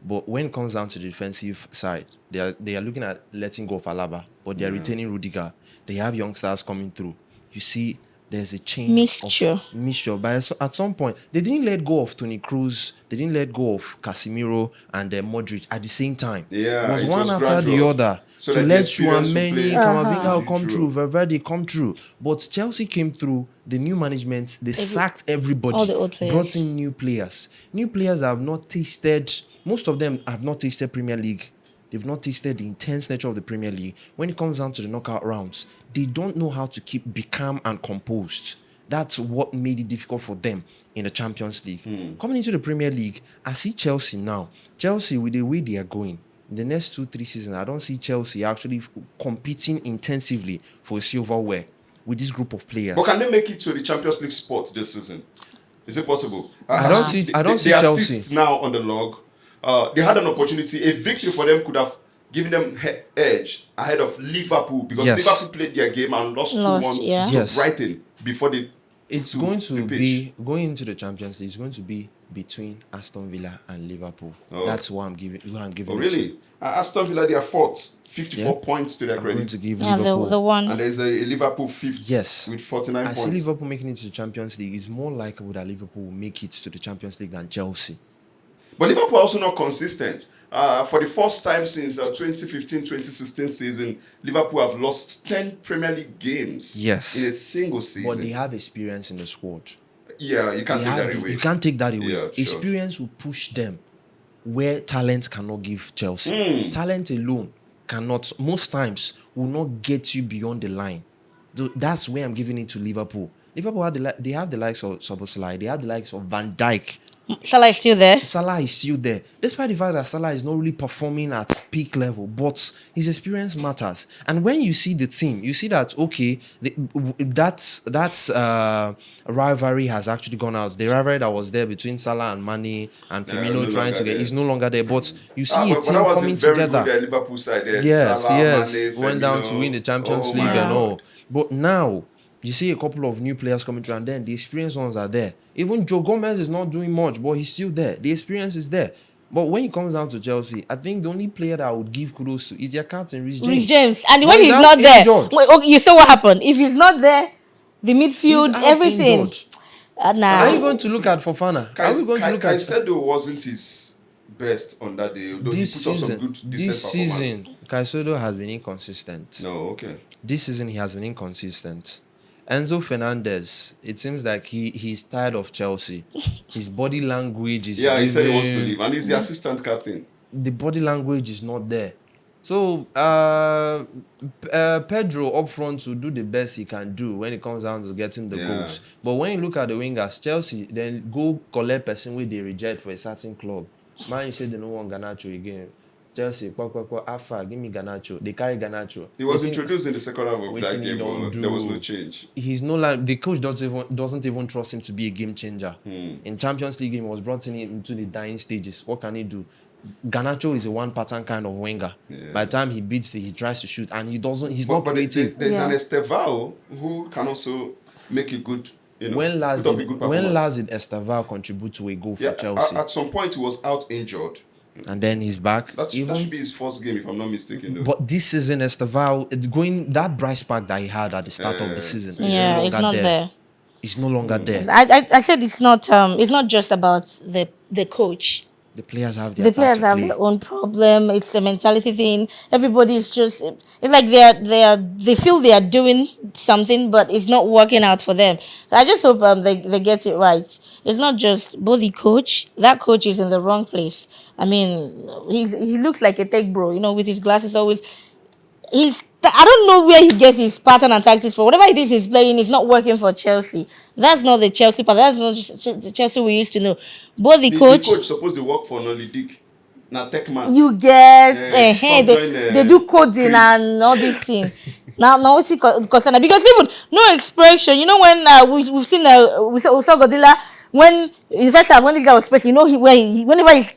Speaker 3: but when it comes down to the defensive side, they are looking at letting go of Alaba, but they are retaining Rudiger. They have youngsters coming through. You see, there's a change of mixture. But at some point, they didn't let go of Toni Kroos. They didn't let go of Casemiro and Modric at the same time.
Speaker 1: Yeah,
Speaker 3: it was one after the other.
Speaker 1: So
Speaker 3: to let Tchouaméni,
Speaker 2: Camavinga
Speaker 3: come through, Valverde come through. But Chelsea came through, the new management, they sacked everybody.
Speaker 2: All the old players.
Speaker 3: Brought in new players. New players have not tasted, most of them have not tasted Premier League. They've not tasted the intense nature of the Premier League. When it comes down to the knockout rounds, they don't know how to be calm and composed. That's what made it difficult for them in the Champions League. Coming into the Premier League, I see Chelsea now. Chelsea, with the way they are going, in the next 2-3 seasons, I don't see Chelsea actually competing intensively for a silverware with this group of players.
Speaker 1: But can they make it to the Champions League spot this season? Is it possible?
Speaker 3: I don't see Chelsea.
Speaker 1: Assists now on the log. They had an opportunity. A victory for them could have given them edge ahead of Liverpool because Liverpool played their game and lost 2-1 to Brighton before they.
Speaker 3: It's going to be going into the Champions League. It's going to be between Aston Villa and Liverpool. That's who I'm giving.
Speaker 1: Oh, really? Aston Villa, they are fourth, 54 points to their credit.
Speaker 3: Going to give Liverpool
Speaker 2: the one.
Speaker 1: And there's a Liverpool fifth with 49 points.
Speaker 3: I see Liverpool making it to the Champions League. It's more likely that Liverpool will make it to the Champions League than Chelsea.
Speaker 1: But Liverpool are also not consistent. For the first time since 2015-2016 season, Liverpool have lost 10 Premier League games in a single season.
Speaker 3: But they have experience in the squad.
Speaker 1: Yeah, you can't take that away.
Speaker 3: You can't take that away.
Speaker 1: Yeah,
Speaker 3: experience will push them where talent cannot give Chelsea. Talent alone cannot, most times, will not get you beyond the line. That's where I'm giving it to Liverpool. Liverpool, they have the likes of Szoboszlai, they have the likes of Van Dijk,
Speaker 2: Salah is still there.
Speaker 3: Salah is still there, despite the fact that Salah is not really performing at peak level, but his experience matters. And when you see the team, you see that okay, that rivalry has actually gone out. The rivalry that was there between Salah and Mane and Firmino trying to get is no longer there. But you see a team
Speaker 1: that was
Speaker 3: coming
Speaker 1: a very
Speaker 3: together.
Speaker 1: Good, Liverpool side there.
Speaker 3: Yes,
Speaker 1: Salah,
Speaker 3: yes,
Speaker 1: Mane,
Speaker 3: went down to
Speaker 1: Firmino.
Speaker 3: win the Champions League and all. But now you see a couple of new players coming through, and then the experienced ones are there. Even Joe Gomez is not doing much, but he's still there. The experience is there. But when it comes down to Chelsea, I think the only player that I would give kudos to is their captain, Reece James.
Speaker 2: Reece James. And when he's not there, wait, you saw what happened. If he's not there, the midfield, everything.
Speaker 3: Are you going to look at Fofana? Are we going to look at...
Speaker 1: Caicedo wasn't his best on that day.
Speaker 3: This season, Caicedo has been inconsistent.
Speaker 1: No, okay.
Speaker 3: This season, he has been inconsistent. Enzo Fernandez, it seems like he's tired of Chelsea. His body language is...
Speaker 1: Yeah, he said he wants to leave. And he's the assistant captain.
Speaker 3: The body language is not there. So, Pedro up front will do the best he can do when it comes down to getting the goals. But when you look at the wingers, Chelsea, then go collect person where they reject for a certain club. Man, you say they don't want Garnacho again. Chelsea, Alpha, give me Garnacho. They carry Garnacho.
Speaker 1: He was introduced in the second half of that game, but there was no change.
Speaker 3: He's no like the coach doesn't even trust him to be a game changer. In Champions League game, he was brought in into the dying stages. What can he do? Garnacho is a one pattern kind of winger. By the time he beats he tries to shoot, and he's not creative.
Speaker 1: There's an Estevao who can also make it good.
Speaker 3: When last did Estevao contribute to a goal for Chelsea?
Speaker 1: At some point, he was out injured.
Speaker 3: And then he's back.
Speaker 1: That should be his first game, if I'm not mistaken. Though.
Speaker 3: But this season, Estevao, it's going that bright spark that he had at the start of the season.
Speaker 2: It's not there.
Speaker 3: It's no longer there.
Speaker 2: I said it's not just about the coach.
Speaker 3: The players have
Speaker 2: their own problem. It's a mentality thing. Everybody's just, it's like they feel they are doing something, but it's not working out for them. So I just hope they get it right. It's not just both the coach. That coach is in the wrong place. I mean, he looks like a tech bro, with his glasses always. I don't know where he gets his pattern and tactics for. Whatever it is he's playing, it's not working for Chelsea. That's not the Chelsea part. That's not just the Chelsea we used to know. But the coach
Speaker 1: supposed to work for Nolly Dick. Now tech man.
Speaker 2: You get they do coding Chris. And all these things. now what's it concerned? Because even no expression. When we've seen we saw Godilla. When in the first half, when this guy was pressing, whenever he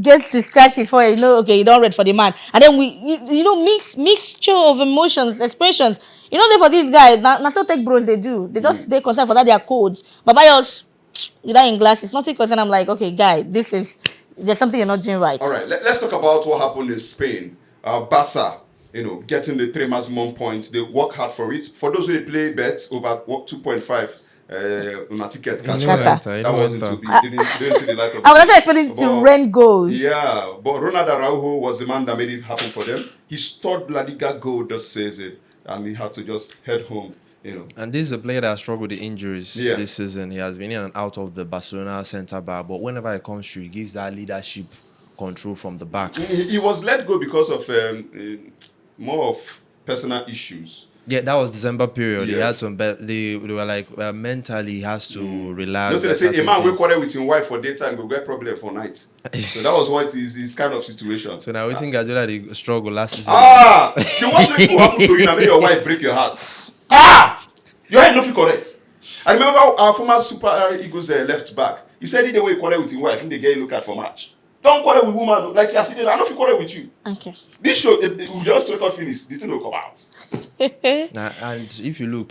Speaker 2: gets to scratch his forehead, okay, you don't read for the man. And then mixture of emotions, expressions. For these guys, that's what tech bros they do. They just stay concerned for that their codes. But by us, without in glasses, nothing concerned. I'm like, okay, guy, there's something you're not doing right.
Speaker 1: All right, let's talk about what happened in Spain. Barca, getting the 3 maximum points. They work hard for it. For those who play bets over 2.5. On a ticket that wasn't to be. Didn't see the light of
Speaker 2: I was actually expecting to rent goals.
Speaker 1: Yeah, but Ronald Araujo was the man that made it happen for them. His third La Liga goal just says it, and he had to just head home.
Speaker 3: And this is a player that struggled with injuries this season. He has been in and out of the Barcelona centre back, but whenever he comes through, he gives that leadership control from the back.
Speaker 1: He was let go because of more of personal issues.
Speaker 3: Yeah, that was December period. He had some. They were like mentally he has to relax.
Speaker 1: They say a man will quarrel with his wife for daytime, go get problem for night. So that was what his kind of situation.
Speaker 3: So now we think Guardiola they struggle last season.
Speaker 1: The worst thing to happen to you and make your wife break your heart. Your head no feel correct. I remember our former Super Eagles left back. He said he didn't quarrel with his wife, and they get look at for match. Don't quarrel with woman. Like I don't feel quarrel with you.
Speaker 2: Okay.
Speaker 1: This show, we just record finish. The thing will come out.
Speaker 3: And if you look,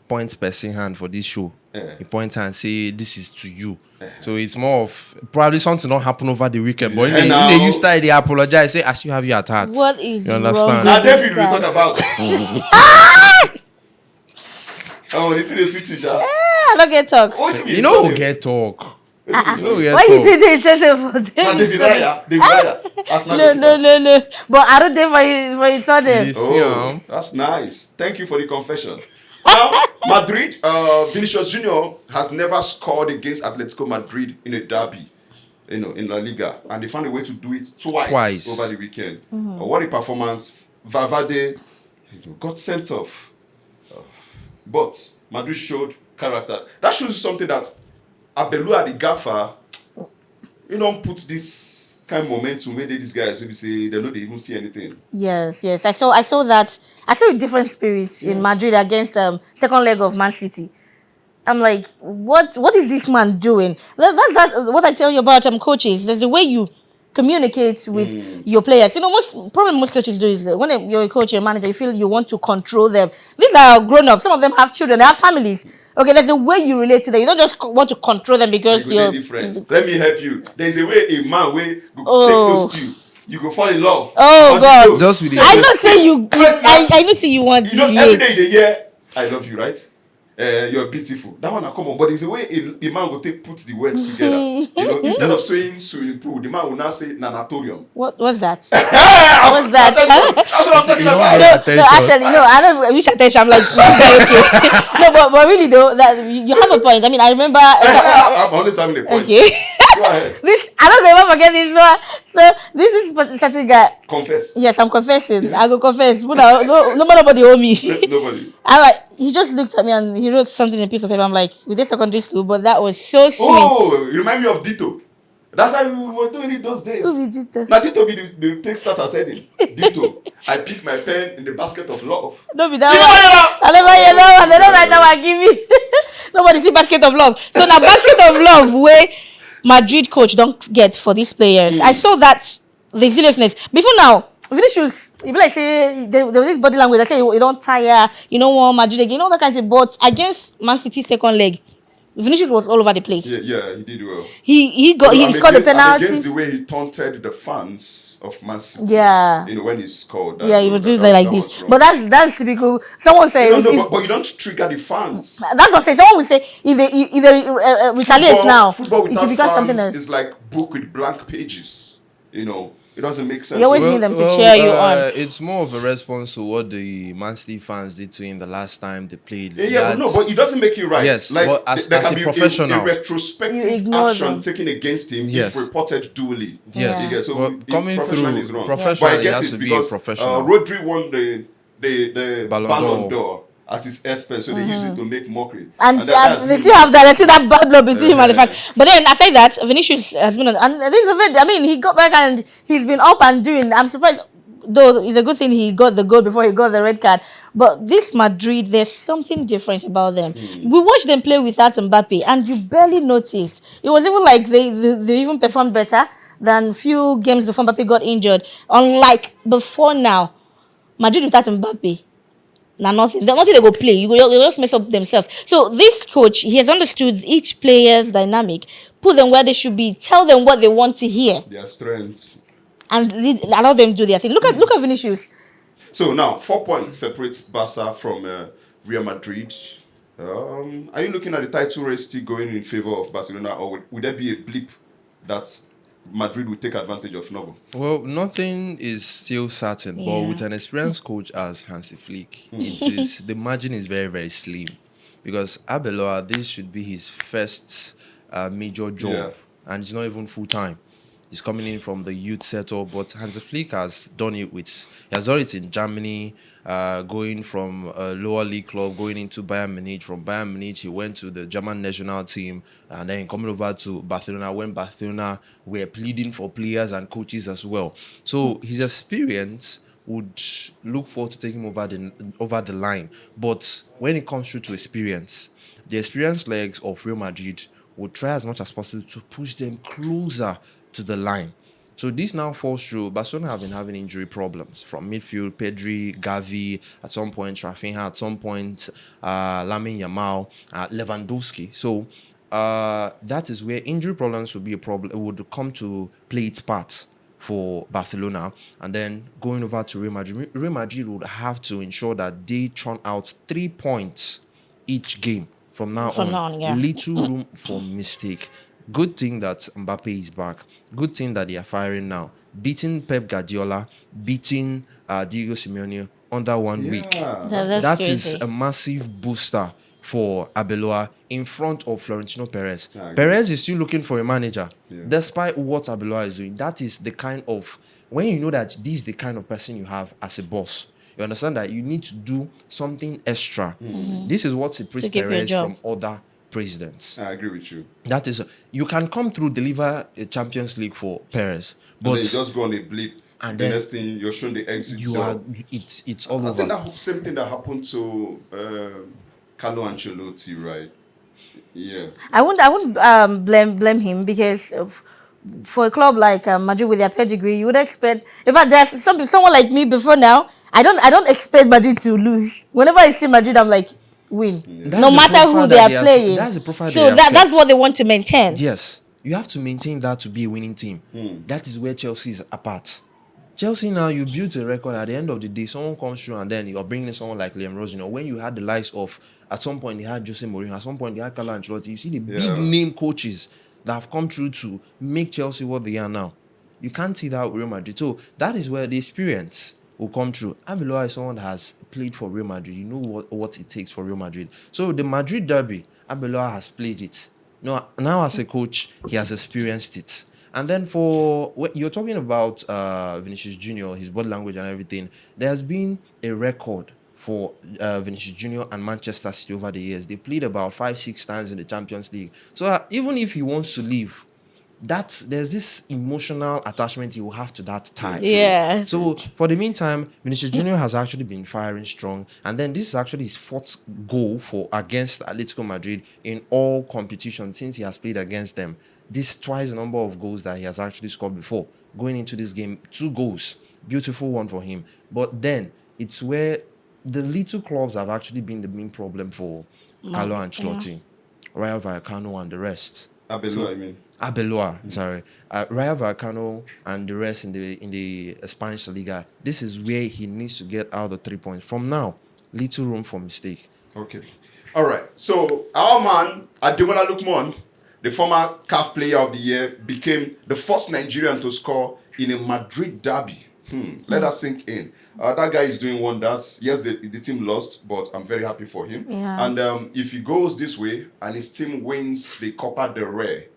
Speaker 3: points person hand for this show. He points and say this is to you. So it's more of probably something don't happen over the weekend. But if you start, they apologize. Say as you have your attack.
Speaker 2: What is
Speaker 3: you understand?
Speaker 1: Now David we talk about. The thing is switch.
Speaker 2: I don't get talk.
Speaker 3: You know who get talk.
Speaker 2: Why you think they interested for them?
Speaker 1: David Raya.
Speaker 2: No. But I don't think for his sudden.
Speaker 1: Oh, that's nice. Thank you for the confession. Now, Madrid, Vinicius Junior has never scored against Atletico Madrid in a derby, in La Liga, and they found a way to do it twice over the weekend. What a performance! Valverde got sent off, but Madrid showed character. That shows you something that Abelua the gaffer, you don't put this kind of momentum where these guys will say they know they even see anything.
Speaker 2: Yes. I saw that. I saw a different spirit in Madrid against second leg of Man City. I'm like, what is this man doing? That's what I tell you about coaches. There's the way you communicate with your players. You know, most coaches do is when you're a coach, you're a manager, you feel you want to control them. These are grown up. Some of them have children, they have families. Okay, there's a way you relate to them. You don't just want to control them because you're
Speaker 1: different. Let me help you. There's a way a man will take those two. You go fall in love.
Speaker 2: Oh God!
Speaker 3: Just with
Speaker 2: I not say you. I not say you want.
Speaker 1: You know, every day in the year, I love you, right? You're beautiful. That one I come on, but it's the way a man will put the words together. You know, instead of saying swimming pool, the man will now say nanatorium.
Speaker 2: What's that? What's that?
Speaker 1: That's what I'm talking about.
Speaker 2: No, actually, no. I don't wish attention. I'm like, okay. No, but really though, that you have a point. I mean, I remember.
Speaker 1: I'm always having a point.
Speaker 2: Okay.
Speaker 1: Go ahead.
Speaker 2: I don't ever forget this one. So this is certain guy.
Speaker 1: Confess.
Speaker 2: Yes, I'm confessing. I go confess. But nobody owe me.
Speaker 1: Nobody.
Speaker 2: He just looked at me and he wrote something in a piece of paper. I'm like, we did secondary school, but that was so sweet.
Speaker 1: Oh, you remind me of Dito. That's how we were doing it those days.
Speaker 2: Who is Dito?
Speaker 1: Now Dito be the text starter said it. Dito. I pick my pen in the basket of love.
Speaker 2: Don't be that one. I never hear that one. They don't write that one. Give me. Nobody see basket of love. So now basket of love where Madrid coach don't get for these players. I saw that resilience. Before now, Vinicius, you be like say there was this body language. I say you don't tire, you don't want Madrid again, all that kind of. But against Man City second leg, Vinicius was all over the place.
Speaker 1: Yeah, he did well.
Speaker 2: He scored the penalty.
Speaker 1: Against the way he taunted the fans of Man City.
Speaker 2: Yeah.
Speaker 1: You know when he scored.
Speaker 2: He was doing like this. But that's typical. Someone says.
Speaker 1: But you don't trigger the fans.
Speaker 2: That's what I'm saying. Someone will say if they retaliate now,
Speaker 1: football
Speaker 2: it will become something else.
Speaker 1: It's like book with blank pages. You know. It doesn't make sense.
Speaker 2: You always need them to cheer you on.
Speaker 3: It's more of a response to what the Man City fans did to him the last time they played.
Speaker 1: Yeah, but it doesn't make you right.
Speaker 3: Yes,
Speaker 1: like,
Speaker 3: but as
Speaker 1: there
Speaker 3: a
Speaker 1: can be
Speaker 3: professional,
Speaker 1: a retrospective action taken against him if reported duly.
Speaker 3: Yes,
Speaker 1: so
Speaker 3: but coming through
Speaker 1: professional,
Speaker 3: it has to be a professional.
Speaker 1: Rodri won the Ballon d'Or at his expense, so they use it to make mockery.
Speaker 2: And they still have that. They see that bad blood between him and the fans. But then aside that, Vinicius has been on, and this is a bit. I mean, he got back and he's been up and doing. I'm surprised, though. It's a good thing he got the goal before he got the red card. But this Madrid, there's something different about them. We watched them play without Mbappe, and you barely noticed. It was even like they even performed better than few games before Mbappe got injured. Unlike before now, Madrid without Mbappe. Now nothing they go play. They just mess up themselves. So this coach, he has understood each player's dynamic, put them where they should be, tell them what they want to hear,
Speaker 1: their strengths,
Speaker 2: and allow them to do their thing. Look at Vinicius.
Speaker 1: So now 4 points separates Barca from Real Madrid. Are you looking at the title race still going in favor of Barcelona, or would there be a blip that Madrid will take advantage of Noble?
Speaker 3: Well, nothing is still certain, but with an experienced coach as Hansi Flick, the margin is very, very slim. Because Arbeloa, this should be his first major job, and it's not even full time. He's coming in from the youth setup, but Hansi Flick has done it in Germany, going from a lower league club, going into Bayern Munich. From Bayern Munich, he went to the German national team, and then coming over to Barcelona when Barcelona were pleading for players and coaches as well. So his experience would look forward to taking him over the line. But when it comes through to experience, the experienced legs of Real Madrid would try as much as possible to push them closer to the line. So this now falls through. Barcelona have been having injury problems from midfield. Pedri, Gavi, at some point Rafinha, at some point Lamine Yamal, Lewandowski. So that is where injury problems would be a problem. Would come to play its part for Barcelona, and then going over to Real Madrid. Real Madrid would have to ensure that they churn out 3 points each game from now on. Little room for mistake. Good thing that Mbappe is back. Good thing that they are firing now. Beating Pep Guardiola, beating Diego Simeone under 1 week. That is a massive booster for Arbeloa in front of Florentino Perez. Perez is still looking for a manager. Despite what Arbeloa is doing, that is the kind of, when you know that this is the kind of person you have as a boss, you understand that you need to do something extra. This is what separates Perez from other presidents.
Speaker 1: I agree with you.
Speaker 3: That is, you can come through, deliver a Champions League for Perez, but
Speaker 1: and then you just go on a blip,
Speaker 3: and
Speaker 1: the
Speaker 3: then
Speaker 1: next thing you're shown the exit
Speaker 3: you
Speaker 1: door.
Speaker 3: are it's all
Speaker 1: I
Speaker 3: over.
Speaker 1: think that same thing that happened to Carlo Ancelotti, right? Yeah.
Speaker 2: I wouldn't blame him because for a club like Madrid with their pedigree, you would expect. In fact, there's someone like me before now. I don't expect Madrid to lose. Whenever I see Madrid, I'm like win,
Speaker 3: That's
Speaker 2: no
Speaker 3: the
Speaker 2: matter who
Speaker 3: profile
Speaker 2: they
Speaker 3: that
Speaker 2: are playing.
Speaker 3: That's the profile
Speaker 2: So
Speaker 3: they have
Speaker 2: that's
Speaker 3: kept.
Speaker 2: what they want to maintain.
Speaker 3: Yes, you have to maintain that to be a winning team. That is where Chelsea is apart. Chelsea now, you build a record. At the end of the day, someone comes through and then you're bringing in someone like Liam Rose. When you had the likes of, at some point they had Jose Mourinho, at some point they had Carlo Ancelotti. You see the big name coaches that have come through to make Chelsea what they are now. You can't see that with Real Madrid. So that is where the experience will come through. Arbeloa is someone that has played for Real Madrid. You know what it takes for Real Madrid. So the Madrid derby, Arbeloa has played it. Now as a coach, he has experienced it. And then for what you're talking about Vinicius Junior, his body language and everything, there has been a record for Vinicius Junior and Manchester City over the years. They played about 5-6 times in the Champions League. So even if he wants to leave, there's this emotional attachment you will have to that tie.
Speaker 2: Yeah.
Speaker 3: So for the meantime, Vinicius Junior has actually been firing strong, and then this is actually his fourth goal against Atletico Madrid in all competitions since he has played against them. This twice the number of goals that he has actually scored before. Going into this game, 2 goals, beautiful one for him. But then it's where the little clubs have actually been the main problem for Carlo Ancelotti, Rayo Vallecano, and the rest. Arbeloa, sorry. Rayo Vallecano and the rest in the Spanish Liga. This is where he needs to get out the 3 points. From now, little room for mistake.
Speaker 1: Okay. All right. So our man, Ademola Lookman, the former CAF Player of the Year, became the first Nigerian to score in a Madrid derby. Let us sink in. That guy is doing wonders. Yes, the team lost, but I'm very happy for him.
Speaker 2: Yeah.
Speaker 1: And if he goes this way and his team wins the Copa del Rey,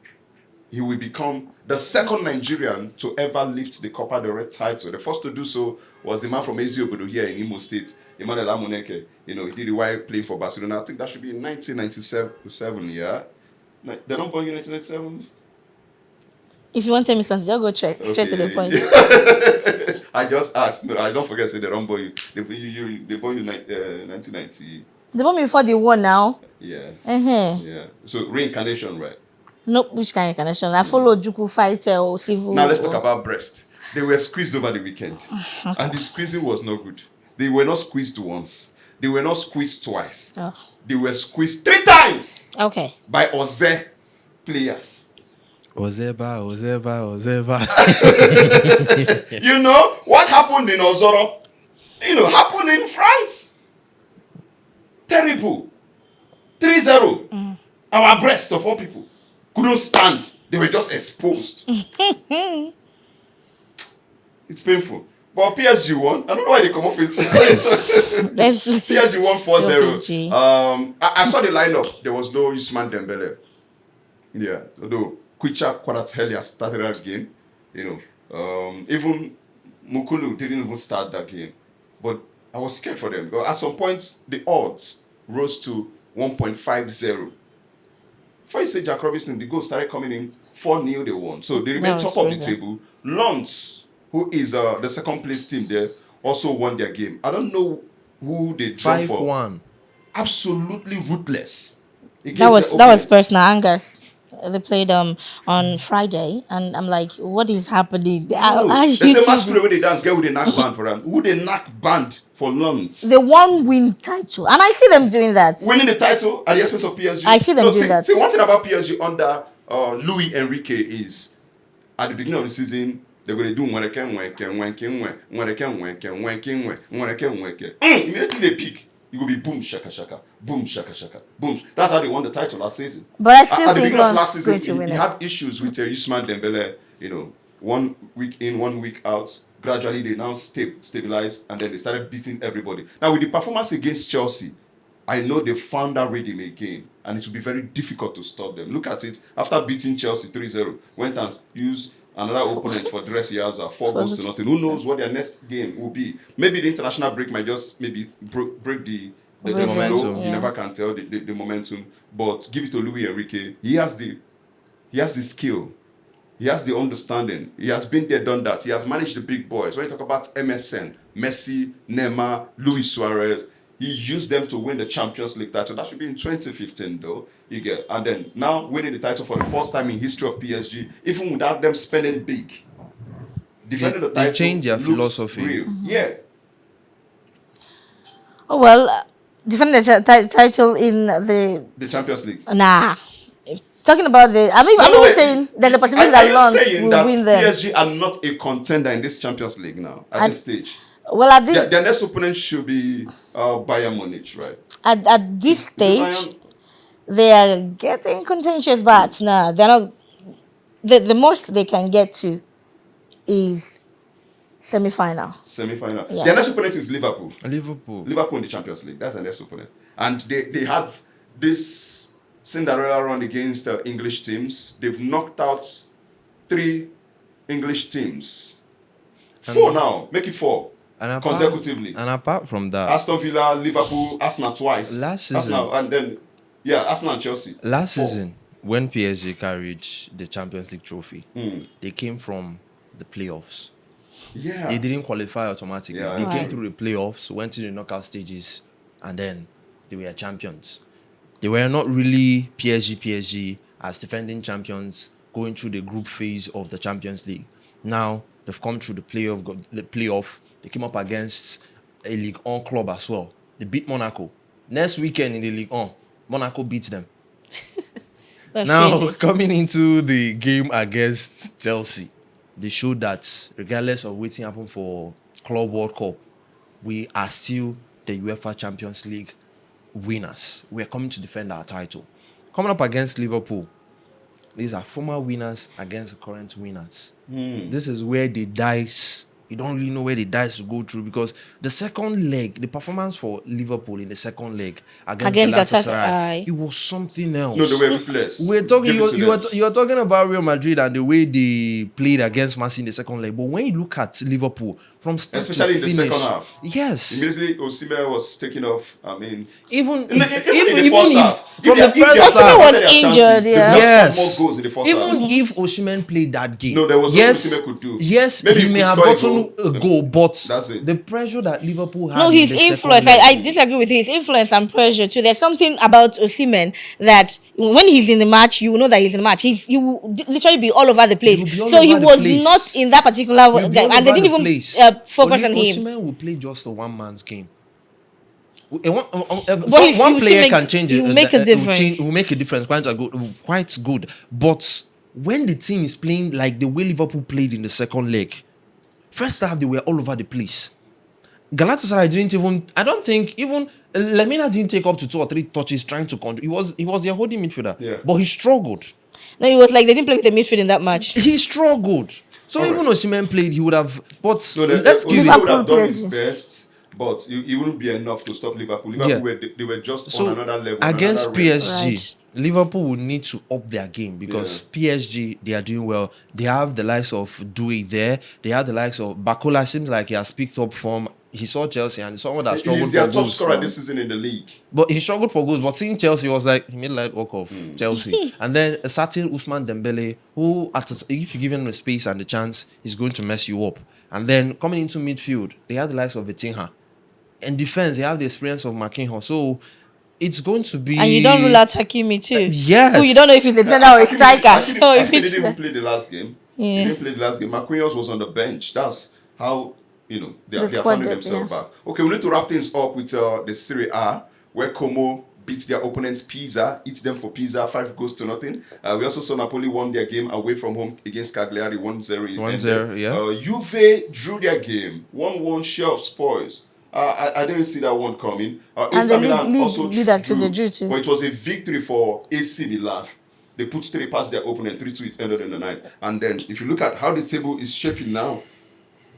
Speaker 1: he will become the second Nigerian to ever lift the Copa del Rey title. The first to do so was the man from Eziobodo here in Imo State, Emmanuel Amuneke. He did it while playing for Barcelona. I think that should be in 1997, yeah? They don't born you in 1997?
Speaker 2: If you want to tell me something, just go check. Straight to the point.
Speaker 1: I just asked. No, I don't forget to say they don't born you. They born you 1990.
Speaker 2: They born me before they won now.
Speaker 1: Yeah.
Speaker 2: Uh-huh.
Speaker 1: Yeah. So reincarnation, right?
Speaker 2: Nope, which kind of connection? I follow Juku fight or civil.
Speaker 1: Now let's talk about breast. They were squeezed over the weekend. And the squeezing was not good. They were not squeezed once. They were not squeezed twice.
Speaker 2: Oh.
Speaker 1: They were squeezed 3 times.
Speaker 2: Okay.
Speaker 1: By Oze players.
Speaker 3: Ozeba.
Speaker 1: You know, what happened in Ozoro, happened in France. Terrible. 3-0. Our breast of all people couldn't stand. They were just exposed. It's painful. But PSG won. I don't know why they come off with PSG won 4-0. I saw the lineup. There was no Ousmane Dembele. Yeah. Although Kwicha Kvaratskhelia started that game. Even Mukulu didn't even start that game. But I was scared for them. Because at some points, the odds rose to 1.50. Before you say Jack Robinson, the goals started coming in. 4-0 they won. So they remain top of the table. Lens, who is the second place team there, also won their game. I don't know who they drew for.
Speaker 3: 5-1.
Speaker 1: Absolutely ruthless.
Speaker 2: That was personal angers. They played on Friday, and I'm like, what is happening?
Speaker 1: They say masquerade where they dance, get with the knack band for them. Who they knack band for Lens?
Speaker 2: They won win title, and I see them doing that.
Speaker 1: Winning the title at the expense of PSG.
Speaker 2: I see them doing that.
Speaker 1: See, one thing about PSG under Luis Enrique is at the beginning of the season they're going to do immediately they peak. You will be boom shaka shaka, boom shaka shaka, boom. That's how they won the title last season.
Speaker 2: But I still
Speaker 1: at the
Speaker 2: think
Speaker 1: beginning of last season,
Speaker 2: he
Speaker 1: had issues with Ousmane Dembele. 1 week in, 1 week out. Gradually, they now stabilized, and then they started beating everybody. Now, with the performance against Chelsea, I know they found that rhythm again, and it will be very difficult to stop them. Look at it. After beating Chelsea 3-0, went and used another opponent for Dress Yalza, 4 goals to nothing. Who knows what their next game will be? Maybe the international break might just break the The
Speaker 2: Rhythm,
Speaker 1: flow, you
Speaker 2: yeah.
Speaker 1: never can tell the momentum. But give it to Luis Enrique. He has the skill. He has the understanding. He has been there, done that. He has managed the big boys. When you talk about MSN, Messi, Neymar, Luis Suarez, he used them to win the Champions League title. That should be in 2015, though. You get, and then now winning the title for the first time in history of PSG, even without them spending big. Defending the title,
Speaker 3: they changed their
Speaker 1: looks
Speaker 3: philosophy.
Speaker 1: real. Yeah.
Speaker 2: Oh well, defending the title in
Speaker 1: The Champions League.
Speaker 2: nah. Talking about I'm even saying there's a possibility
Speaker 1: Are
Speaker 2: that
Speaker 1: you
Speaker 2: Lens
Speaker 1: saying
Speaker 2: will
Speaker 1: that
Speaker 2: win them.
Speaker 1: PSG are not a contender in this Champions League now at this stage?
Speaker 2: Well, at this
Speaker 1: Their next opponent should be Bayern Munich, right?
Speaker 2: at this
Speaker 1: Is it
Speaker 2: stage,
Speaker 1: Bayern?
Speaker 2: they are getting contentious, but nah, they're not. The most they can get to is semi-final.
Speaker 1: Semi-final.
Speaker 2: Yeah.
Speaker 1: Their next opponent is Liverpool.
Speaker 3: Liverpool
Speaker 1: In the Champions League. That's their next opponent. And they have this Cinderella run against English teams. They've knocked out 3 English teams. 4 now. Make it 4 consecutively.
Speaker 3: And apart from that,
Speaker 1: Aston Villa, Liverpool, Arsenal twice.
Speaker 3: Last season.
Speaker 1: Arsenal, and then, Arsenal and Chelsea.
Speaker 3: last
Speaker 1: 4.
Speaker 3: season, when PSG carried the Champions League trophy, they came from the playoffs.
Speaker 1: Yeah.
Speaker 3: They didn't qualify automatically.
Speaker 1: Yeah,
Speaker 3: They
Speaker 2: right.
Speaker 3: came through the playoffs, went to the knockout stages, and then they were champions. They were not really PSG as defending champions going through the group phase of the Champions League. Now they've come through the playoff. They came up against a Ligue 1 club as well. They beat Monaco. Next weekend in the Ligue 1, Monaco beats them.
Speaker 2: That's
Speaker 3: Now,
Speaker 2: crazy.
Speaker 3: coming into the game against Chelsea, they showed that regardless of waiting happen for Club World Cup, we are still the UEFA Champions League winners. We are coming to defend our title. Coming up against Liverpool, these are former winners against the current winners. This is where the dice, you don't really know where the dice will go through, because the second leg, the performance for Liverpool in the second leg against Galatasaray, it was something else.
Speaker 1: No, they were replaced.
Speaker 3: We're talking.
Speaker 1: Give it to them.
Speaker 3: You were talking about Real Madrid and the way they played against Man City in the second leg. But when you look at Liverpool from start
Speaker 1: Especially
Speaker 3: to
Speaker 1: in the
Speaker 3: finish,
Speaker 1: second half.
Speaker 3: yes,
Speaker 1: Immediately, Osimhen was taken off. I mean,
Speaker 3: even
Speaker 1: in the first
Speaker 3: if
Speaker 1: half.
Speaker 3: from the
Speaker 1: If they
Speaker 3: first
Speaker 1: had
Speaker 2: Osimhen
Speaker 3: half,
Speaker 2: was
Speaker 1: their
Speaker 2: injured,
Speaker 1: chances,
Speaker 2: yeah.
Speaker 1: they would have
Speaker 3: Yes.
Speaker 1: scored more goals in the first half.
Speaker 3: even if Osimhen played that game,
Speaker 1: No, there was
Speaker 3: yes,
Speaker 1: nothing Osimhen could do.
Speaker 3: yes,
Speaker 1: Maybe
Speaker 3: he
Speaker 1: he
Speaker 3: may
Speaker 1: could
Speaker 3: have
Speaker 1: score a
Speaker 3: gotten
Speaker 1: goal.
Speaker 3: a goal, but
Speaker 1: That's it.
Speaker 3: the pressure that Liverpool had.
Speaker 2: No,
Speaker 3: in
Speaker 2: his
Speaker 3: the second
Speaker 2: influence.
Speaker 3: leg-
Speaker 2: I disagree with his influence and pressure too. There's something about Osimhen that when he's in the match, you will know that he's in the match. He will literally be all over the place.
Speaker 3: He will be all
Speaker 2: So he
Speaker 3: over the
Speaker 2: was
Speaker 3: place.
Speaker 2: not in that particular
Speaker 3: He'll be
Speaker 2: game,
Speaker 3: all
Speaker 2: and they
Speaker 3: over
Speaker 2: didn't
Speaker 3: the
Speaker 2: even
Speaker 3: place.
Speaker 2: focus on him.
Speaker 3: Osimhen will play just a one man's game. One
Speaker 2: he's-
Speaker 3: one
Speaker 2: he will
Speaker 3: player
Speaker 2: still
Speaker 3: can
Speaker 2: make-
Speaker 3: change
Speaker 2: he
Speaker 3: it.
Speaker 2: will make a
Speaker 3: Will
Speaker 2: difference.
Speaker 3: will make a difference. Quite good. But when the team is playing like the way Liverpool played in the second leg, first half they were all over the place. Galatasaray didn't even. I don't think even Lemina didn't take up to 2 or 3 touches trying to control. He was their holding midfielder,
Speaker 1: Yeah.
Speaker 3: but he struggled.
Speaker 2: No, it was like they didn't play with the midfield in that match.
Speaker 3: He struggled. So
Speaker 1: All
Speaker 3: even
Speaker 1: right.
Speaker 3: Osimhen played, he would have. But
Speaker 1: So
Speaker 3: let's give
Speaker 1: Osimhen
Speaker 3: it.
Speaker 1: would have done his
Speaker 2: Liverpool
Speaker 1: best, but it wouldn't be enough to stop Liverpool. Liverpool they were just
Speaker 3: So
Speaker 1: on another level.
Speaker 3: against
Speaker 1: another realm.
Speaker 3: PSG,
Speaker 2: Right.
Speaker 3: Liverpool will need to up their game because PSG, they are doing well. They have the likes of Dewey there. They have the likes of Bakola. Seems like he has picked up form. He saw Chelsea and someone that struggled
Speaker 1: He's their
Speaker 3: for
Speaker 1: top
Speaker 3: goals.
Speaker 1: scorer this season in the league.
Speaker 3: But he struggled for goals. But seeing Chelsea was like he made light work of Chelsea. And then a certain Usman Dembele, who if you give him the space and the chance, he's going to mess you up. And then coming into midfield, they have the likes of Vitinha. In defense, they have the experience of McKinnon. So it's going to be.
Speaker 2: And you don't rule out Hakimi too.
Speaker 3: Yes.
Speaker 2: Who you don't know if he's a defender or a striker. Oh, if
Speaker 1: He
Speaker 2: it's
Speaker 1: didn't even play the last game.
Speaker 2: Yeah.
Speaker 1: He didn't play the last game. Marquinhos was on the bench. That's how they are
Speaker 2: squad
Speaker 1: finding
Speaker 2: depth,
Speaker 1: themselves back. Okay, we need to wrap things up with the Serie A, where Como beats their opponents Pisa, eats them for Pisa, 5-0. We also saw Napoli won their game away from home against Cagliari, 1-0.
Speaker 3: 1-0, yeah.
Speaker 1: Juve drew their game, 1-1 share of spoils. I didn't see that one coming.
Speaker 2: And
Speaker 1: Inter
Speaker 2: the
Speaker 1: Milan
Speaker 2: league
Speaker 1: also
Speaker 2: leaders to the drew too.
Speaker 1: but it was a victory for AC Milan. They put 3 past their opponent, 3-2, it ended in the night. And then, if you look at how the table is shaping now,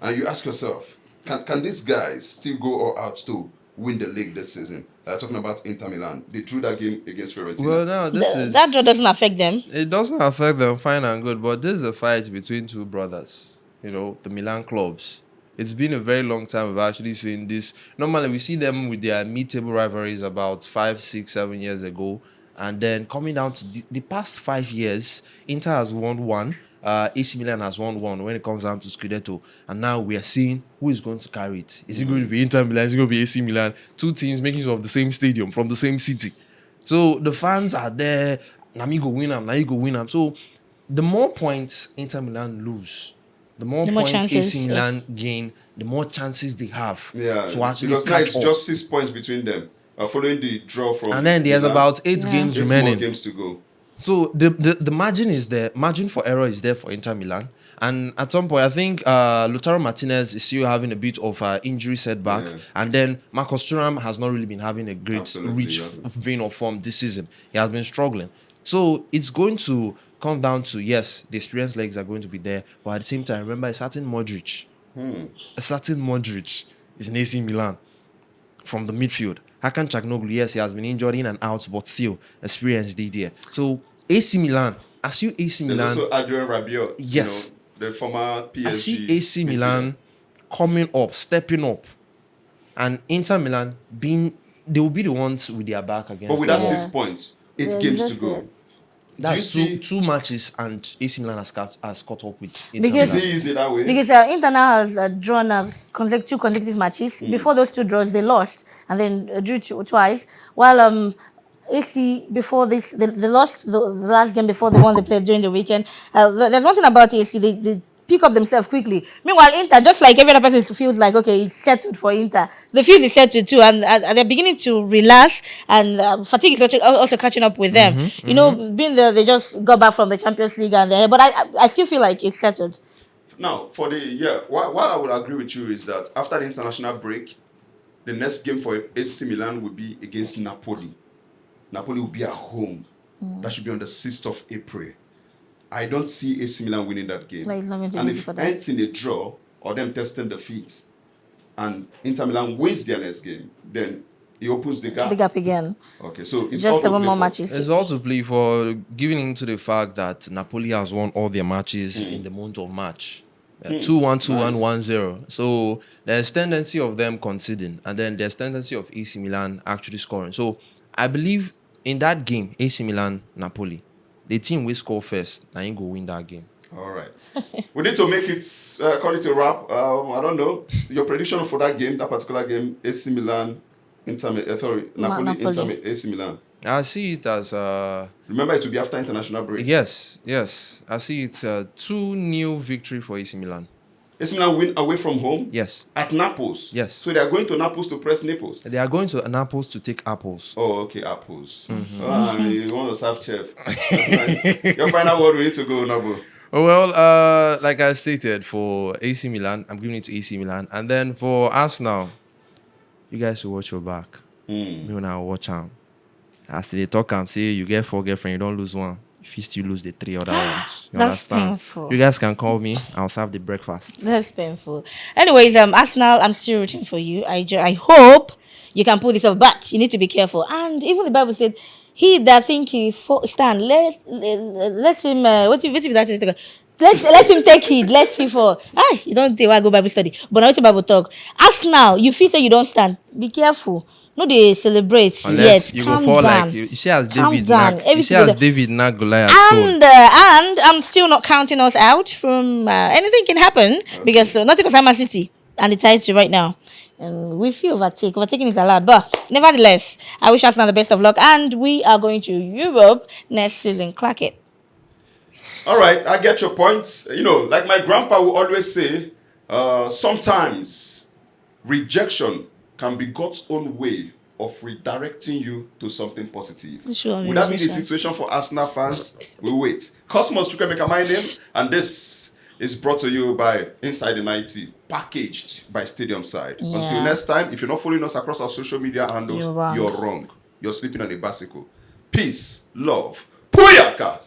Speaker 1: and you ask yourself, can these guys still go all out to win the league this season? Talking about Inter Milan. They drew that game against Fiorentina.
Speaker 3: Well, now
Speaker 2: That draw doesn't affect them.
Speaker 3: It doesn't affect them, fine and good, but this is a fight between two brothers. The Milan clubs. It's been a very long time we've actually seen this. Normally, we see them with their mid-table rivalries about 5, 6, 7 years ago. And then coming down to the past 5 years, Inter has won one. AC Milan has won one when it comes down to Scudetto. And now we are seeing who is going to carry it. Is it going to be Inter Milan? Is it going to be AC Milan? Two teams making use of the same stadium from the same city. So the fans are there. Namigo win them. Namigo win them. So the more points Inter Milan lose, the more points
Speaker 2: chances,
Speaker 3: AC Milan gain, the more chances they have to actually
Speaker 1: because now it's
Speaker 3: up.
Speaker 1: just 6 points between them, following the draw from.
Speaker 3: And then there's about 8 games remaining.
Speaker 1: 8 more games to go.
Speaker 3: So the margin is there. Margin for error is there for Inter Milan. And at some point, I think Lautaro Martinez is still having a bit of injury setback. Yeah. And then Marcus Thuram has not really been having a great rich vein of form this season. He has been struggling. So it's going to come down to, yes, the experienced legs are going to be there. But at the same time, remember, a certain Modric is in AC Milan from the midfield. Hakan Çalhanoğlu, yes, he has been injured in and out, but still, experience there. So, AC Milan, I see AC Milan.
Speaker 1: There's also Adrien Rabiot,
Speaker 3: yes,
Speaker 1: the former PSG.
Speaker 3: I see AC Milan coming up, stepping up, and Inter Milan they will be the ones with their back against.
Speaker 1: But with that 6 points, 8 games to go.
Speaker 3: That's two matches, and AC Milan has caught up with Inter
Speaker 2: because
Speaker 3: Milan.
Speaker 2: is it that way? Because Inter now has drawn two consecutive matches. Before those two draws, they lost and then drew twice. While AC before this, they lost the last game before the one they played during the weekend. There's one thing about AC, they pick up themselves quickly. Meanwhile, Inter, just like every other person feels like, okay, it's settled for Inter. The field is settled too, and they're beginning to relax, and fatigue is also catching up with them. You know, being there, they just got back from the Champions League, but I still feel like it's settled.
Speaker 1: Now, what I would agree with you is that after the international break, the next game for AC Milan will be against Napoli. Napoli will be at home. That should be on the 6th of April. I don't see AC Milan winning that game. And if it ends in a draw or them testing the feet and Inter Milan wins their next game, then it opens the gap.
Speaker 2: The gap again.
Speaker 1: Okay, so it's
Speaker 2: just 7 more matches.
Speaker 3: It's all to play for, giving into the fact that Napoli has won all their matches in the month of March. 2-1, 2-1, 1-0. So there's tendency of them conceding, and then there's tendency of AC Milan actually scoring. So I believe in that game, AC Milan, Napoli, the team will score first, and you go win that game.
Speaker 1: All right. We need to make it, call it a wrap. I don't know. Your prediction for that game, that particular game, AC Milan, Napoli. Inter, AC Milan.
Speaker 3: I see it as...
Speaker 1: remember, it will be after international break.
Speaker 3: Yes. I see it's a 2-0 victory for AC Milan.
Speaker 1: AC Milan win away from home?
Speaker 3: Yes.
Speaker 1: At Naples?
Speaker 3: Yes.
Speaker 1: So they are going to Naples to press Naples?
Speaker 3: They are going to Naples to take apples.
Speaker 1: Oh, okay, apples. You want to serve chef. Nice. Your final word, we need to go, Nabo.
Speaker 3: Well, like I stated, for AC Milan, I'm giving it to AC Milan. And then for Arsenal, you guys should watch your back. Me when I watch them. As they talk and say, you get 4 girlfriends, you don't lose one. If you still lose the 3 other ones. You
Speaker 2: That's
Speaker 3: understand?
Speaker 2: painful.
Speaker 3: You guys can call me. I'll serve the breakfast.
Speaker 2: That's painful. Anyways, Arsenal, I'm still rooting for you. I hope you can pull this off, but you need to be careful. And even the Bible said, he that think he stand, let him, let him take heed, lest he fall. You don't think I go Bible study. But now it's Bible talk. Arsenal, you feel say you don't stand. Be careful. No, they celebrate.
Speaker 3: Unless
Speaker 2: yet.
Speaker 3: you
Speaker 2: Calm
Speaker 3: go fall
Speaker 2: down.
Speaker 3: like you see as
Speaker 2: Calm
Speaker 3: David
Speaker 2: down.
Speaker 3: you see as David not Goliath.
Speaker 2: And I'm still not counting us out from anything can happen because nothing concerns Man City and the title right now. And we feel overtaking is allowed, but nevertheless, I wish Arsenal the best of luck, and we are going to Europe next season. Clack it.
Speaker 1: All right, I get your points. You know, like my grandpa would always say, sometimes rejection can be God's own way of redirecting you to something positive. Would that be the situation for Arsenal fans? We wait. Cosmos Chukwemeka, my name, and this is brought to you by Inside the 90, packaged by Stadium Side. Yeah. Until next time, if you're not following us across our social media handles, you're wrong. You're sleeping on a bicycle. Peace, love, Puyaka!